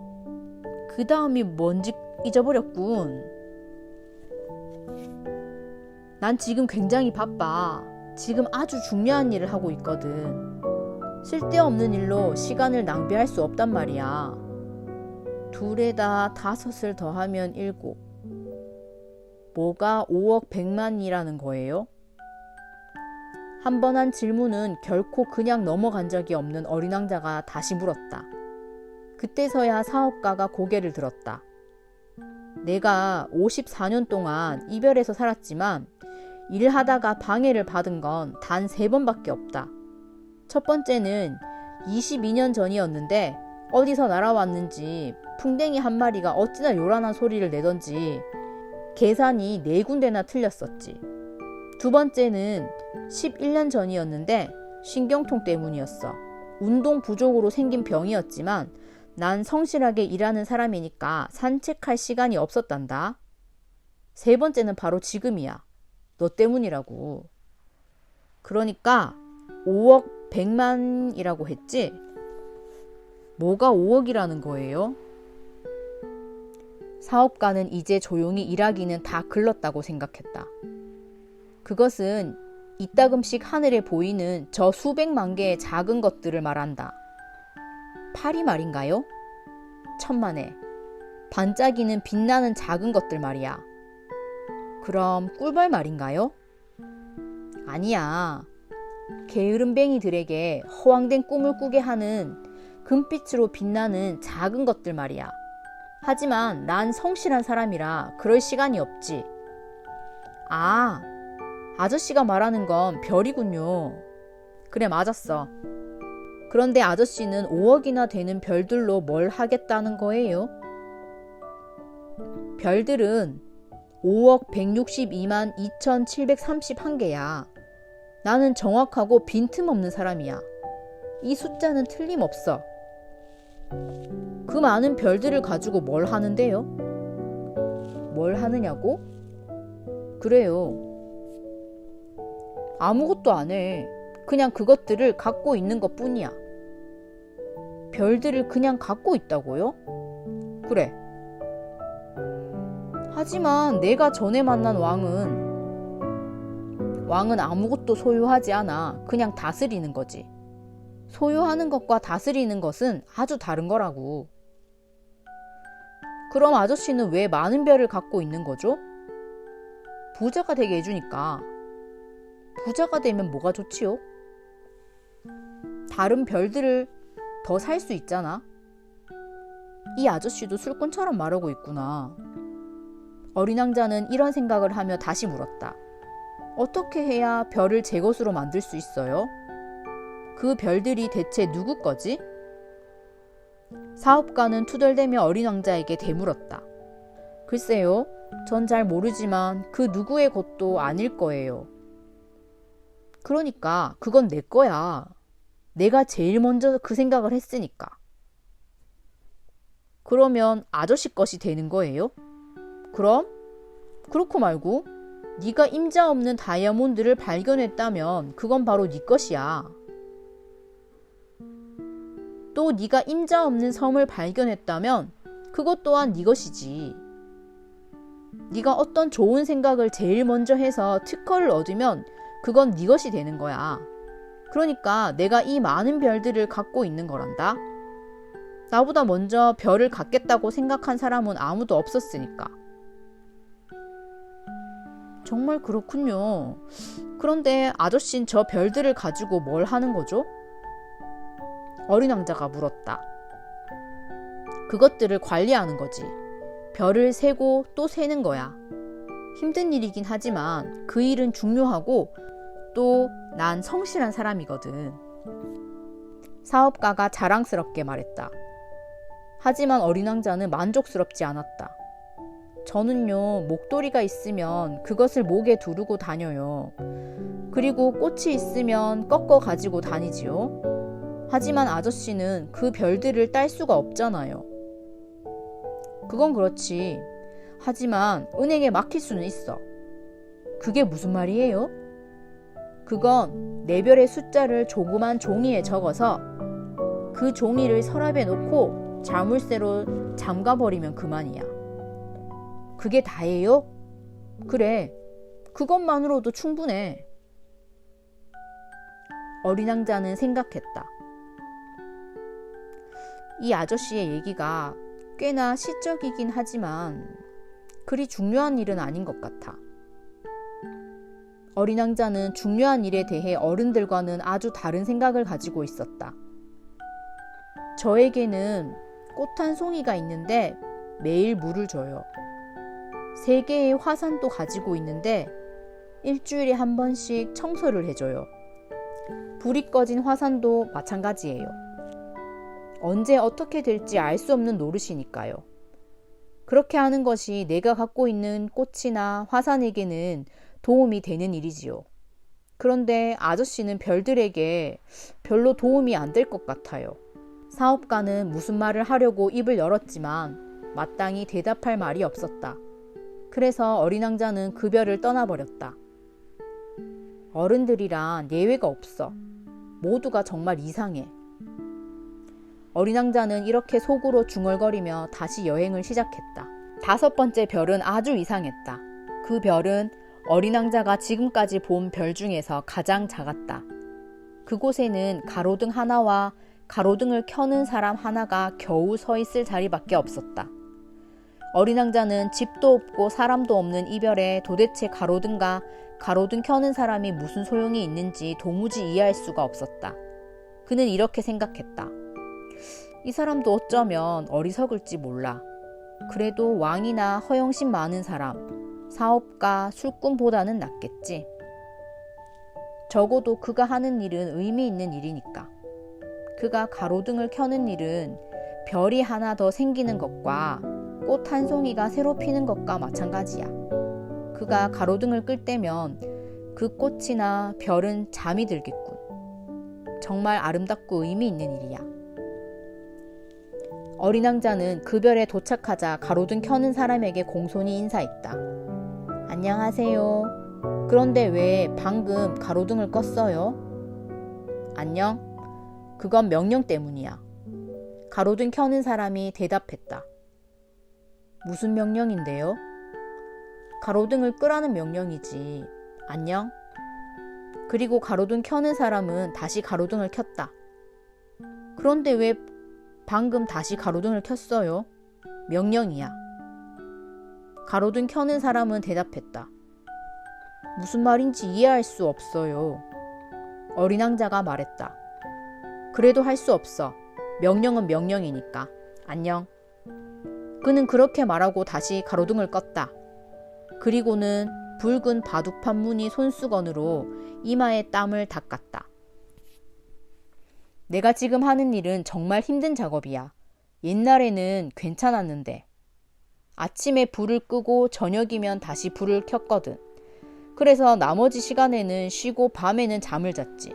그 다음이 뭔지 잊어버렸군. 난 지금 굉장히 바빠. 지금 아주 중요한 일을 하고 있거든. 쓸데없는 일로 시간을 낭비할 수 없단 말이야. 2에다 5을 더하면 7. 뭐가 5억 100만이라는 거예요? 한 번 한 질문은 결코 그냥 넘어간 적이 없는 어린 왕자가 다시 물었다. 그때서야 사업가가 고개를 들었다. 내가 54년 동안 이별해서 살았지만 일하다가 방해를 받은 건 단 3번밖에 없다. 첫 번째는 22년 전이었는데 어디서 날아왔는지 풍뎅이 한 마리가 어찌나 요란한 소리를 내던지 계산이 4군데나 틀렸었지. 두 번째는 11년 전이었는데 신경통 때문이었어. 운동 부족으로 생긴 병이었지만 난 성실하게 일하는 사람이니까 산책할 시간이 없었단다. 세 번째는 바로 지금이야. 너 때문이라고. 그러니까 5억 100만이라고 했지? 뭐가 5억이라는 거예요? 사업가는 이제 조용히 일하기는 다 글렀다고 생각했다. 그것은 이따금씩 하늘에 보이는 저 수백만 개의 작은 것들을 말한다. 파리 말인가요? 천만에. 반짝이는 빛나는 작은 것들 말이야. 그럼 꿀벌 말인가요? 아니야. 게으름뱅이들에게 허황된 꿈을 꾸게 하는 금빛으로 빛나는 작은 것들 말이야. 하지만 난 성실한 사람이라 그럴 시간이 없지. 아, 아저씨가 말하는 건 별이군요. 그래, 맞았어. 그런데 아저씨는 5억이나 되는 별들로 뭘 하겠다는 거예요? 별들은 5억 162만 2731개야. 나는 정확하고 빈틈없는 사람이야. 이 숫자는 틀림없어. 그 많은 별들을 가지고 뭘 하는데요? 뭘 하느냐고? 그래요. 아무것도 안 해. 그냥 그것들을 갖고 있는 것 뿐이야. 별들을 그냥 갖고 있다고요? 그래. 하지만 내가 전에 만난 왕은 아무것도 소유하지 않아. 그냥 다스리는 거지. 소유하는 것과 다스리는 것은 아주 다른 거라고. 그럼 아저씨는 왜 많은 별을 갖고 있는 거죠? 부자가 되게 해주니까. 부자가 되면 뭐가 좋지요? 다른 별들을 더 살 수 있잖아. 이 아저씨도 술꾼처럼 말하고 있구나. 어린 왕자는 이런 생각을 하며 다시 물었다. 어떻게 해야 별을 제 것으로 만들 수 있어요? 그 별들이 대체 누구 거지? 사업가는 투덜대며 어린 왕자에게 되물었다. 글쎄요, 전 잘 모르지만 그 누구의 것도 아닐 거예요. 그러니까 그건 내 거야. 내가 제일 먼저 그 생각을 했으니까. 그러면 아저씨 것이 되는 거예요? 그럼? 그렇고 말고 네가 임자 없는 다이아몬드를 발견했다면 그건 바로 네 것이야. 또 네가 임자 없는 섬을 발견했다면 그것 또한 네 것이지. 네가 어떤 좋은 생각을 제일 먼저 해서 특허를 얻으면 그건 네 것이 되는 거야. 그러니까 내가 이 많은 별들을 갖고 있는 거란다. 나보다 먼저 별을 갖겠다고 생각한 사람은 아무도 없었으니까. 정말 그렇군요. 그런데 아저씨는 저 별들을 가지고 뭘 하는 거죠? 어린 왕자가 물었다. 그것들을 관리하는 거지. 별을 세고 또 세는 거야. 힘든 일이긴 하지만 그 일은 중요하고 또 난 성실한 사람이거든. 사업가가 자랑스럽게 말했다. 하지만 어린 왕자는 만족스럽지 않았다. 저는요, 목도리가 있으면 그것을 목에 두르고 다녀요. 그리고 꽃이 있으면 꺾어 가지고 다니지요. 하지만 아저씨는 그 별들을 딸 수가 없잖아요. 그건 그렇지. 하지만 은행에 맡길 수는 있어. 그게 무슨 말이에요? 그건 네 별의 숫자를 조그만 종이에 적어서 그 종이를 서랍에 놓고 자물쇠로 잠가버리면 그만이야. 그게 다예요? 그래, 그것만으로도 충분해. 어린 왕자는 생각했다. 이 아저씨의 얘기가 꽤나 시적이긴 하지만 그리 중요한 일은 아닌 것 같아. 어린 왕자는 중요한 일에 대해 어른들과는 아주 다른 생각을 가지고 있었다. 저에게는 꽃 한 송이가 있는데 매일 물을 줘요. 3개의 화산도 가지고 있는데 일주일에 한 번씩 청소를 해줘요. 불이 꺼진 화산도 마찬가지예요. 언제 어떻게 될지 알 수 없는 노릇이니까요. 그렇게 하는 것이 내가 갖고 있는 꽃이나 화산에게는 도움이 되는 일이지요. 그런데 아저씨는 별들에게 별로 도움이 안 될 것 같아요. 사업가는 무슨 말을 하려고 입을 열었지만 마땅히 대답할 말이 없었다. 그래서 어린 왕자는 그 별을 떠나버렸다. 어른들이란 예외가 없어. 모두가 정말 이상해. 어린 왕자는 이렇게 속으로 중얼거리며 다시 여행을 시작했다. 5번째 별은 아주 이상했다. 그 별은 어린 왕자가 지금까지 본 별 중에서 가장 작았다. 그곳에는 가로등 하나와 가로등을 켜는 사람 하나가 겨우 서 있을 자리밖에 없었다. 어린 왕자는 집도 없고 사람도 없는 이 별에 도대체 가로등과 가로등 켜는 사람이 무슨 소용이 있는지 도무지 이해할 수가 없었다. 그는 이렇게 생각했다. 이 사람도 어쩌면 어리석을지 몰라. 그래도 왕이나 허영심 많은 사람, 사업가, 술꾼보다는 낫겠지. 적어도 그가 하는 일은 의미 있는 일이니까. 그가 가로등을 켜는 일은 별이 하나 더 생기는 것과 꽃 한 송이가 새로 피는 것과 마찬가지야. 그가 가로등을 끌 때면 그 꽃이나 별은 잠이 들겠군. 정말 아름답고 의미 있는 일이야. 어린 왕자는 그 별에 도착하자 가로등 켜는 사람에게 공손히 인사했다. 안녕하세요. 그런데 왜 방금 가로등을 껐어요? 안녕? 그건 명령 때문이야. 가로등 켜는 사람이 대답했다. 무슨 명령인데요? 가로등을 끄라는 명령이지. 안녕? 그리고 가로등 켜는 사람은 다시 가로등을 켰다. 그런데 왜 방금 다시 가로등을 켰어요? 명령이야. 가로등 켜는 사람은 대답했다. 무슨 말인지 이해할 수 없어요. 어린 왕자가 말했다. 그래도 할 수 없어. 명령은 명령이니까. 안녕. 그는 그렇게 말하고 다시 가로등을 껐다. 그리고는 붉은 바둑 판무늬 손수건으로 이마에 땀을 닦았다. 내가 지금 하는 일은 정말 힘든 작업이야. 옛날에는 괜찮았는데. 아침에 불을 끄고 저녁이면 다시 불을 켰거든. 그래서 나머지 시간에는 쉬고 밤에는 잠을 잤지.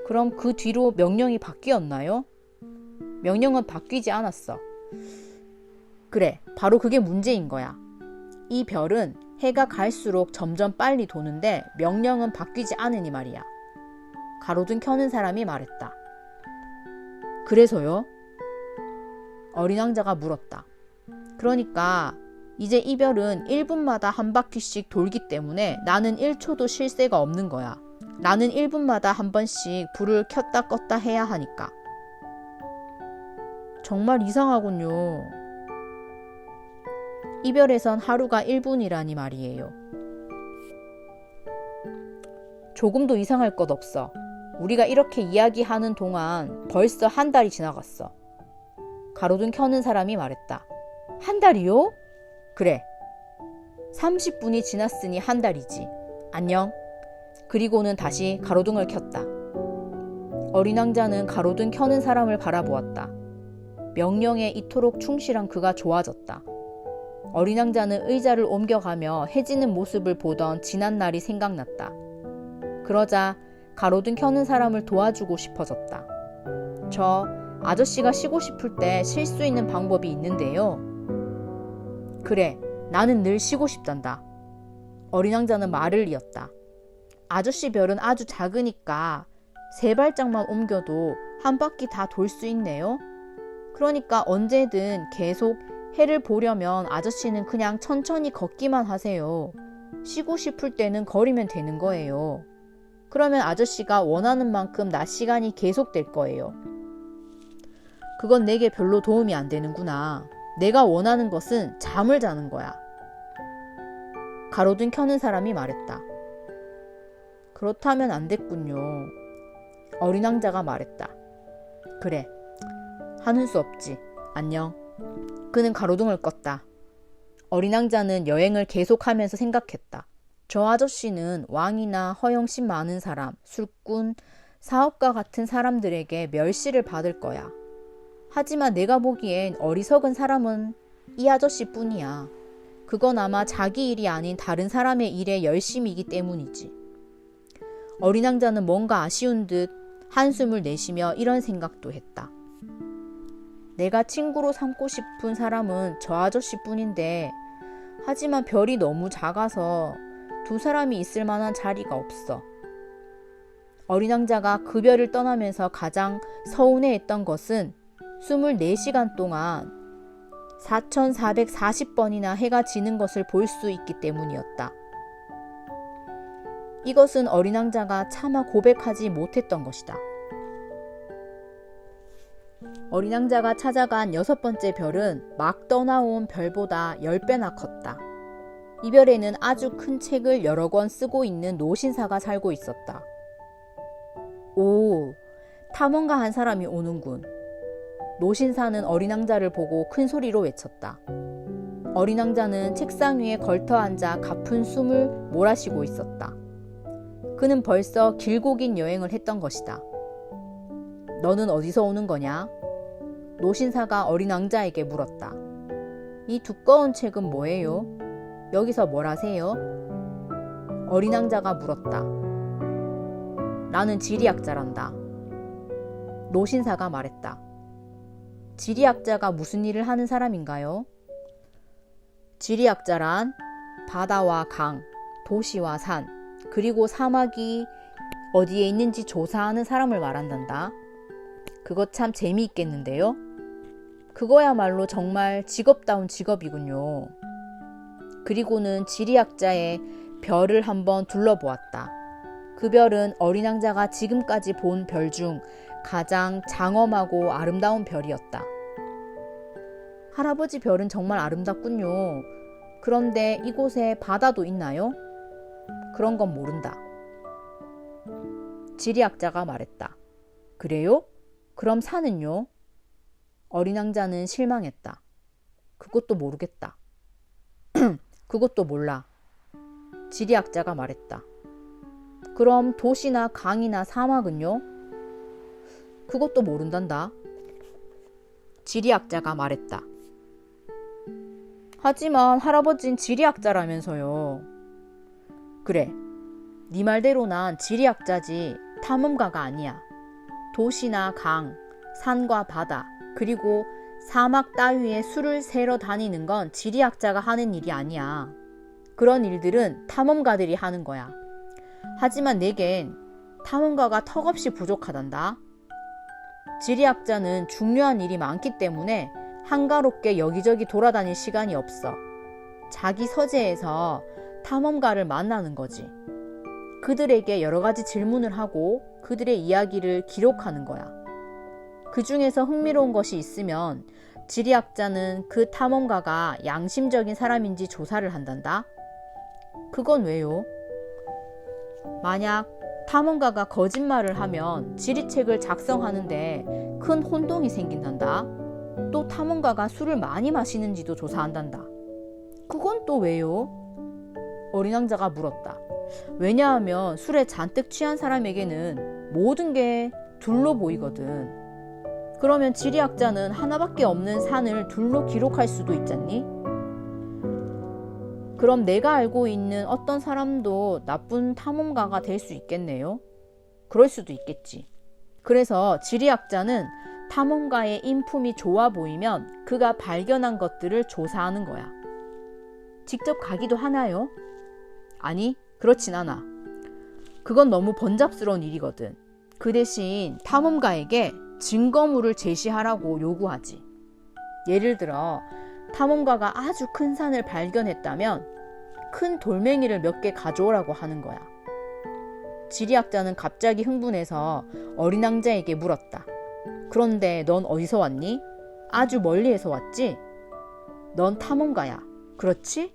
그럼 그 뒤로 명령이 바뀌었나요? 명령은 바뀌지 않았어. 그래, 바로 그게 문제인 거야. 이 별은 해가 갈수록 점점 빨리 도는데 명령은 바뀌지 않으니 말이야. 가로등 켜는 사람이 말했다. 그래서요? 어린 왕자가 물었다. 그러니까 이제 이 별은 1분마다 한 바퀴씩 돌기 때문에 나는 1초도 쉴 새가 없는 거야. 나는 1분마다 한 번씩 불을 켰다 껐다 해야 하니까. 정말 이상하군요. 이 별에선 하루가 1분이라니 말이에요. 조금도 이상할 것 없어. 우리가 이렇게 이야기하는 동안 벌써 한 달이 지나갔어. 가로등 켜는 사람이 말했다. 한 달이요? 그래. 30분이 지났으니 한 달이지. 안녕. 그리고는 다시 가로등을 켰다. 어린 왕자는 가로등 켜는 사람을 바라보았다. 명령에 이토록 충실한 그가 좋아졌다. 어린 왕자는 의자를 옮겨가며 해지는 모습을 보던 지난 날이 생각났다. 그러자 가로등 켜는 사람을 도와주고 싶어졌다. 저 아저씨가 쉬고 싶을 때 쉴 수 있는 방법이 있는데요. 그래, 나는 늘 쉬고 싶단다. 어린 왕자는 말을 이었다. 아저씨 별은 아주 작으니까 3발짝만 옮겨도 한 바퀴 다 돌 수 있네요. 그러니까 언제든 계속 해를 보려면 아저씨는 그냥 천천히 걷기만 하세요. 쉬고 싶을 때는 걸으면 되는 거예요. 그러면 아저씨가 원하는 만큼 낮 시간이 계속될 거예요. 그건 내게 별로 도움이 안 되는구나. 내가 원하는 것은 잠을 자는 거야. 가로등 켜는 사람이 말했다. 그렇다면 안 됐군요. 어린 왕자가 말했다. 그래, 하는 수 없지. 안녕. 그는 가로등을 껐다. 어린 왕자는 여행을 계속하면서 생각했다. 저 아저씨는 왕이나 허영심 많은 사람, 술꾼, 사업가 같은 사람들에게 멸시를 받을 거야. 하지만 내가 보기엔 어리석은 사람은 이 아저씨뿐이야. 그건 아마 자기 일이 아닌 다른 사람의 일에 열심이기 때문이지. 어린 왕자는 뭔가 아쉬운 듯 한숨을 내쉬며 이런 생각도 했다. 내가 친구로 삼고 싶은 사람은 저 아저씨뿐인데 하지만 별이 너무 작아서 두 사람이 있을 만한 자리가 없어. 어린 왕자가 그 별을 떠나면서 가장 서운해했던 것은 24시간 동안 4440번이나 해가 지는 것을 볼 수 있기 때문이었다. 이것은 어린 왕자가 차마 고백하지 못했던 것이다. 어린 왕자가 찾아간 6번째 별은 막 떠나온 별보다 10배나 컸다. 이 별에는 아주 큰 책을 여러 권 쓰고 있는 노신사가 살고 있었다. 오, 탐험가 한 사람이 오는군. 노신사는 어린 왕자를 보고 큰 소리로 외쳤다. 어린 왕자는 책상 위에 걸터 앉아 가쁜 숨을 몰아쉬고 있었다. 그는 벌써 길고 긴 여행을 했던 것이다. 너는 어디서 오는 거냐? 노신사가 어린 왕자에게 물었다. 이 두꺼운 책은 뭐예요? 여기서 뭘 하세요? 어린 왕자가 물었다. 나는 지리학자란다. 노신사가 말했다. 지리학자가 무슨 일을 하는 사람인가요? 지리학자란 바다와 강, 도시와 산, 그리고 사막이 어디에 있는지 조사하는 사람을 말한단다. 그거 참 재미있겠는데요? 그거야말로 정말 직업다운 직업이군요. 그리고는 지리학자의 별을 한번 둘러보았다. 그 별은 어린 왕자가 지금까지 본 별 중 가장 장엄하고 아름다운 별이었다. 할아버지 별은 정말 아름답군요. 그런데 이곳에 바다도 있나요? 그런 건 모른다. 지리학자가 말했다. 그래요? 그럼 산은요? 어린 왕자는 실망했다. 그것도 모르겠다. 그것도 몰라. 지리학자가 말했다. 그럼 도시나 강이나 사막은요? 그것도 모른단다. 지리학자가 말했다. 하지만 할아버진 지리학자라면서요. 그래, 네 말대로 난 지리학자지 탐험가가 아니야. 도시나 강, 산과 바다, 그리고 사막 따위에 수를 세러 다니는 건 지리학자가 하는 일이 아니야. 그런 일들은 탐험가들이 하는 거야. 하지만 내겐 탐험가가 턱없이 부족하단다. 지리학자는 중요한 일이 많기 때문에 한가롭게 여기저기 돌아다닐 시간이 없어. 자기 서재에서 탐험가를 만나는 거지. 그들에게 여러 가지 질문을 하고 그들의 이야기를 기록하는 거야. 그 중에서 흥미로운 것이 있으면 지리학자는 그 탐험가가 양심적인 사람인지 조사를 한단다. 그건 왜요? 만약 탐험가가 거짓말을 하면 지리책을 작성하는데 큰 혼동이 생긴단다. 또 탐험가가 술을 많이 마시는지도 조사한단다. 그건 또 왜요? 어린 왕자가 물었다. 왜냐하면 술에 잔뜩 취한 사람에게는 모든 게 둘로 보이거든. 그러면 지리학자는 하나밖에 없는 산을 둘로 기록할 수도 있잖니? 그럼 내가 알고 있는 어떤 사람도 나쁜 탐험가가 될 수 있겠네요? 그럴 수도 있겠지. 그래서 지리학자는 탐험가의 인품이 좋아 보이면 그가 발견한 것들을 조사하는 거야. 직접 가기도 하나요? 아니, 그렇진 않아. 그건 너무 번잡스러운 일이거든. 그 대신 탐험가에게 증거물을 제시하라고 요구하지. 예를 들어 탐험가가 아주 큰 산을 발견했다면 큰 돌멩이를 몇 개 가져오라고 하는 거야. 지리학자는 갑자기 흥분해서 어린 왕자에게 물었다. 그런데 넌 어디서 왔니? 아주 멀리에서 왔지? 넌 탐험가야. 그렇지?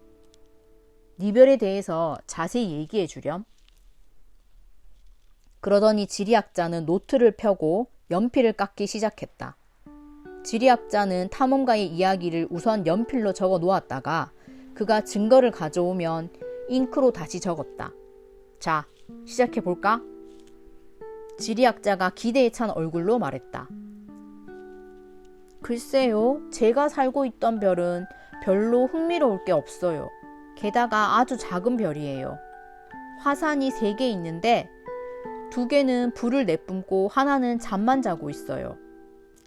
네 별에 대해서 자세히 얘기해 주렴. 그러더니 지리학자는 노트를 펴고 연필을 깎기 시작했다. 지리학자는 탐험가의 이야기를 우선 연필로 적어 놓았다가 그가 증거를 가져오면 잉크로 다시 적었다. 자, 시작해 볼까? 지리학자가 기대에 찬 얼굴로 말했다. 글쎄요, 제가 살고 있던 별은 별로 흥미로울 게 없어요. 게다가 아주 작은 별이에요. 화산이 3개 있는데 2개는 불을 내뿜고 하나는 잠만 자고 있어요.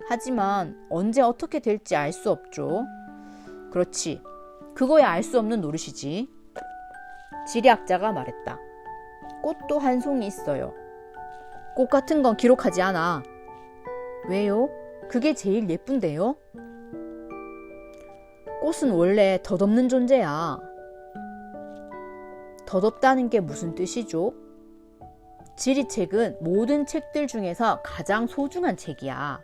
하지만 언제 어떻게 될지 알 수 없죠. 그렇지, 그거야 알 수 없는 노릇이지. 지리학자가 말했다. 꽃도 한 송이 있어요. 꽃 같은 건 기록하지 않아. 왜요? 그게 제일 예쁜데요? 꽃은 원래 덧없는 존재야. 덧없다는 게 무슨 뜻이죠? 지리책은 모든 책들 중에서 가장 소중한 책이야.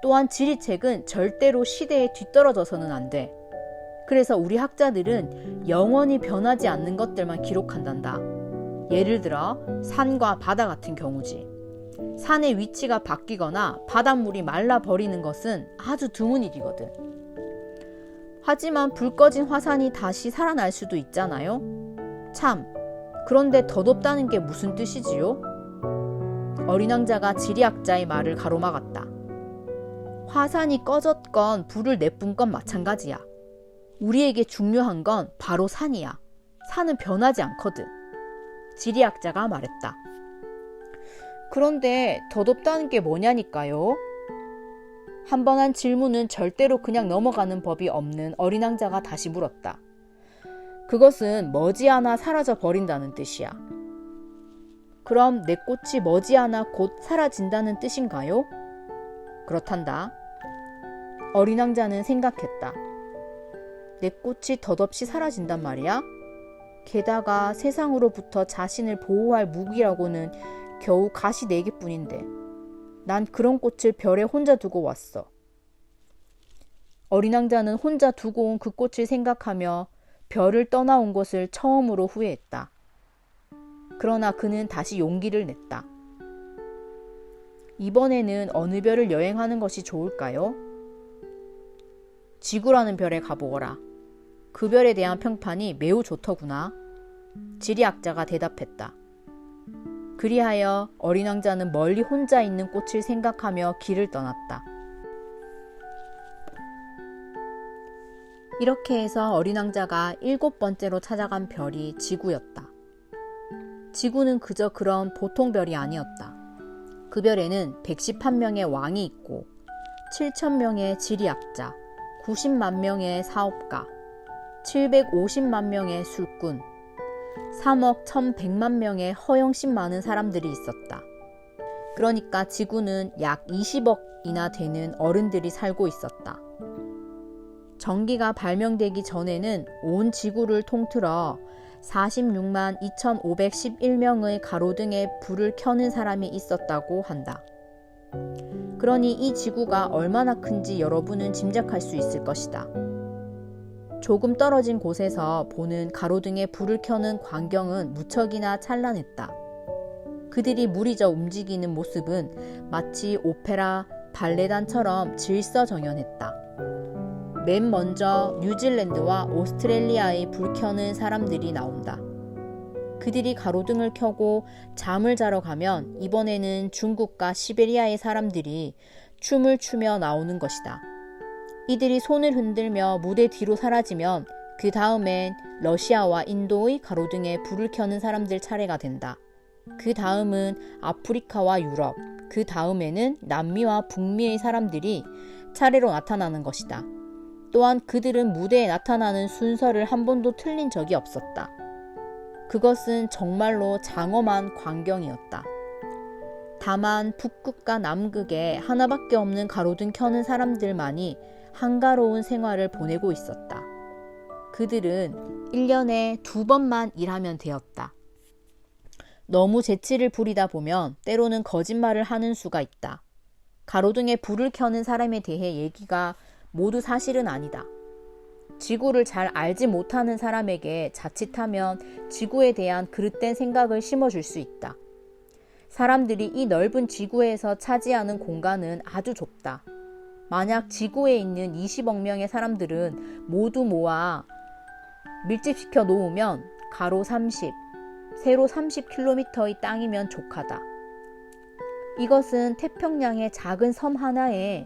또한 지리책은 절대로 시대에 뒤떨어져서는 안 돼. 그래서 우리 학자들은 영원히 변하지 않는 것들만 기록한단다. 예를 들어 산과 바다 같은 경우지. 산의 위치가 바뀌거나 바닷물이 말라버리는 것은 아주 드문 일이거든. 하지만 불 꺼진 화산이 다시 살아날 수도 있잖아요. 참, 그런데 덧없다는 게 무슨 뜻이지요? 어린 왕자가 지리학자의 말을 가로막았다. 화산이 꺼졌건 불을 내뿜 건 마찬가지야. 우리에게 중요한 건 바로 산이야. 산은 변하지 않거든. 지리학자가 말했다. 그런데 더 덥다는 게 뭐냐니까요? 한 번 한 질문은 절대로 그냥 넘어가는 법이 없는 어린 왕자가 다시 물었다. 그것은 머지않아 사라져 버린다는 뜻이야. 그럼 내 꽃이 머지않아 곧 사라진다는 뜻인가요? 그렇단다. 어린 왕자는 생각했다. 내 꽃이 덧없이 사라진단 말이야? 게다가 세상으로부터 자신을 보호할 무기라고는 겨우 가시 4개뿐인데 난 그런 꽃을 별에 혼자 두고 왔어. 어린 왕자는 혼자 두고 온 그 꽃을 생각하며 별을 떠나온 것을 처음으로 후회했다. 그러나 그는 다시 용기를 냈다. 이번에는 어느 별을 여행하는 것이 좋을까요? 지구라는 별에 가보거라. 그 별에 대한 평판이 매우 좋더구나. 지리학자가 대답했다. 그리하여 어린 왕자는 멀리 혼자 있는 꽃을 생각하며 길을 떠났다. 이렇게 해서 어린 왕자가 7번째로 찾아간 별이 지구였다. 지구는 그저 그런 보통 별이 아니었다. 그 별에는 111명의 왕이 있고 7,000명의 지리학자, 90만 명의 사업가, 750만 명의 술꾼, 3억 1,100만 명의 허영심 많은 사람들이 있었다. 그러니까 지구는 약 20억이나 되는 어른들이 살고 있었다. 전기가 발명되기 전에는 온 지구를 통틀어 46만 2,511명의 가로등에 불을 켜는 사람이 있었다고 한다. 그러니 이 지구가 얼마나 큰지 여러분은 짐작할 수 있을 것이다. 조금 떨어진 곳에서 보는 가로등에 불을 켜는 광경은 무척이나 찬란했다. 그들이 무리져 움직이는 모습은 마치 오페라 발레단처럼 질서정연했다. 맨 먼저 뉴질랜드와 오스트레일리아에 불 켜는 사람들이 나온다. 그들이 가로등을 켜고 잠을 자러 가면 이번에는 중국과 시베리아의 사람들이 춤을 추며 나오는 것이다. 이들이 손을 흔들며 무대 뒤로 사라지면 그 다음엔 러시아와 인도의 가로등에 불을 켜는 사람들 차례가 된다. 그 다음은 아프리카와 유럽, 그 다음에는 남미와 북미의 사람들이 차례로 나타나는 것이다. 또한 그들은 무대에 나타나는 순서를 한 번도 틀린 적이 없었다. 그것은 정말로 장엄한 광경이었다. 다만 북극과 남극에 하나밖에 없는 가로등 켜는 사람들만이 한가로운 생활을 보내고 있었다. 그들은 1년에 2번만 일하면 되었다. 너무 재치를 부리다 보면 때로는 거짓말을 하는 수가 있다. 가로등에 불을 켜는 사람에 대해 얘기가 모두 사실은 아니다. 지구를 잘 알지 못하는 사람에게 자칫하면 지구에 대한 그릇된 생각을 심어줄 수 있다. 사람들이 이 넓은 지구에서 차지하는 공간은 아주 좁다. 만약 지구에 있는 20억 명의 사람들은 모두 모아 밀집시켜 놓으면 가로 30, 세로 30km의 땅이면 족하다. 이것은 태평양의 작은 섬 하나에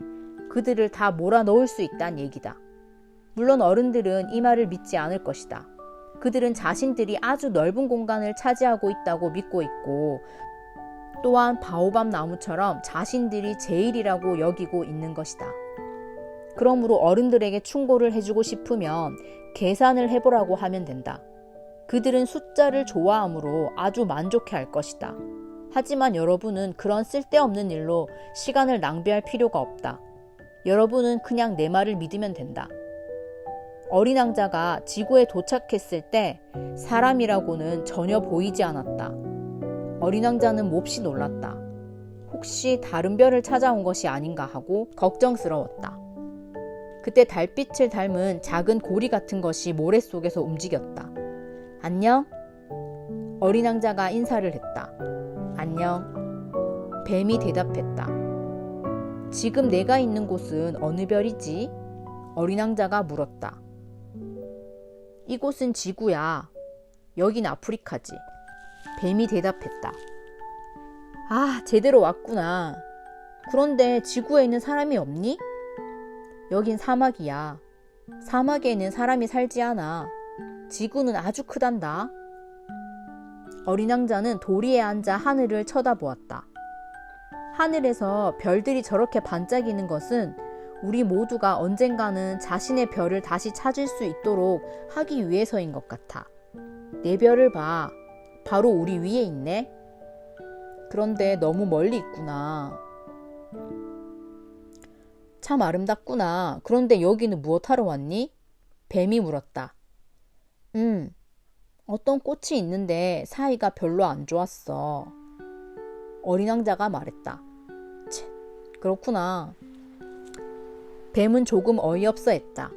그들을 다 몰아넣을 수 있다는 얘기다. 물론 어른들은 이 말을 믿지 않을 것이다. 그들은 자신들이 아주 넓은 공간을 차지하고 있다고 믿고 있고 또한 바오밥 나무처럼 자신들이 제일이라고 여기고 있는 것이다. 그러므로 어른들에게 충고를 해주고 싶으면 계산을 해보라고 하면 된다. 그들은 숫자를 좋아하므로 아주 만족해 할 것이다. 하지만 여러분은 그런 쓸데없는 일로 시간을 낭비할 필요가 없다. 여러분은 그냥 내 말을 믿으면 된다. 어린 왕자가 지구에 도착했을 때 사람이라고는 전혀 보이지 않았다. 어린 왕자는 몹시 놀랐다. 혹시 다른 별을 찾아온 것이 아닌가 하고 걱정스러웠다. 그때 달빛을 닮은 작은 고리 같은 것이 모래 속에서 움직였다. 안녕? 어린 왕자가 인사를 했다. 안녕. 뱀이 대답했다. 지금 내가 있는 곳은 어느 별이지? 어린 왕자가 물었다. 이곳은 지구야. 여긴 아프리카지. 뱀이 대답했다. 아, 제대로 왔구나. 그런데 지구에는 사람이 없니? 여긴 사막이야. 사막에는 사람이 살지 않아. 지구는 아주 크단다. 어린 왕자는 도리에 앉아 하늘을 쳐다보았다. 하늘에서 별들이 저렇게 반짝이는 것은 우리 모두가 언젠가는 자신의 별을 다시 찾을 수 있도록 하기 위해서인 것 같아. 내 별을 봐. 바로 우리 위에 있네. 그런데 너무 멀리 있구나. 참 아름답구나. 그런데 여기는 무엇하러 왔니? 뱀이 물었다. 어떤 꽃이 있는데 사이가 별로 안 좋았어. 어린 왕자가 말했다. 채, 그렇구나. 뱀은 조금 어이없어 했다.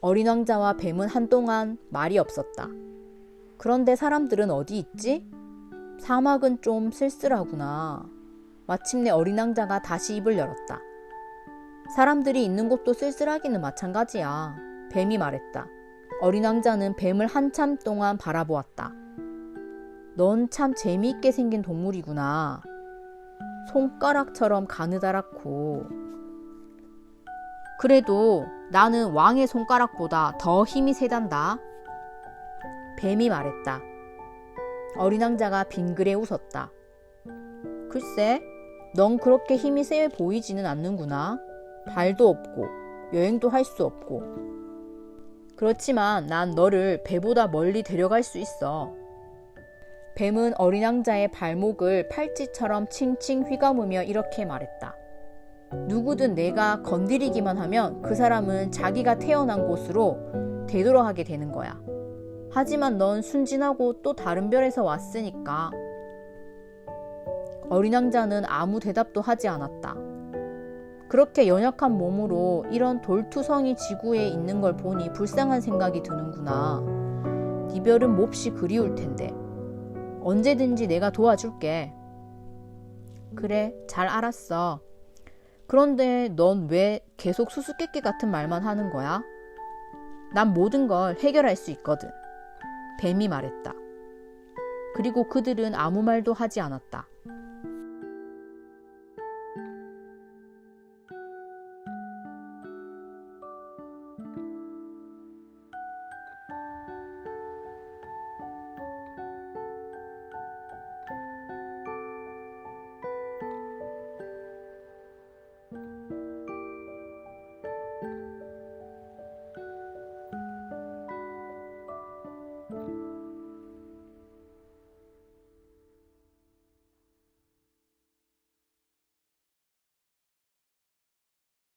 어린 왕자와 뱀은 한동안 말이 없었다. 그런데 사람들은 어디 있지? 사막은 좀 쓸쓸하구나. 마침내 어린 왕자가 다시 입을 열었다. 사람들이 있는 곳도 쓸쓸하기는 마찬가지야. 뱀이 말했다. 어린 왕자는 뱀을 한참 동안 바라보았다. 넌 참 재미있게 생긴 동물이구나. 손가락처럼 가느다랗고. 그래도 나는 왕의 손가락보다 더 힘이 세단다. 뱀이 말했다. 어린 왕자가 빙그레 웃었다. 글쎄, 넌 그렇게 힘이 세 보이지는 않는구나. 발도 없고 여행도 할 수 없고. 그렇지만 난 너를 배보다 멀리 데려갈 수 있어. 뱀은 어린 왕자의 발목을 팔찌처럼 칭칭 휘감으며 이렇게 말했다. 누구든 내가 건드리기만 하면 그 사람은 자기가 태어난 곳으로 되돌아가게 되는 거야. 하지만 넌 순진하고 또 다른 별에서 왔으니까. 어린 왕자는 아무 대답도 하지 않았다. 그렇게 연약한 몸으로 이런 돌투성이 지구에 있는 걸 보니 불쌍한 생각이 드는구나. 네 별은 몹시 그리울 텐데. 언제든지 내가 도와줄게. 그래, 잘 알았어. 그런데 넌 왜 계속 수수께끼 같은 말만 하는 거야? 난 모든 걸 해결할 수 있거든. 뱀이 말했다. 그리고 그들은 아무 말도 하지 않았다.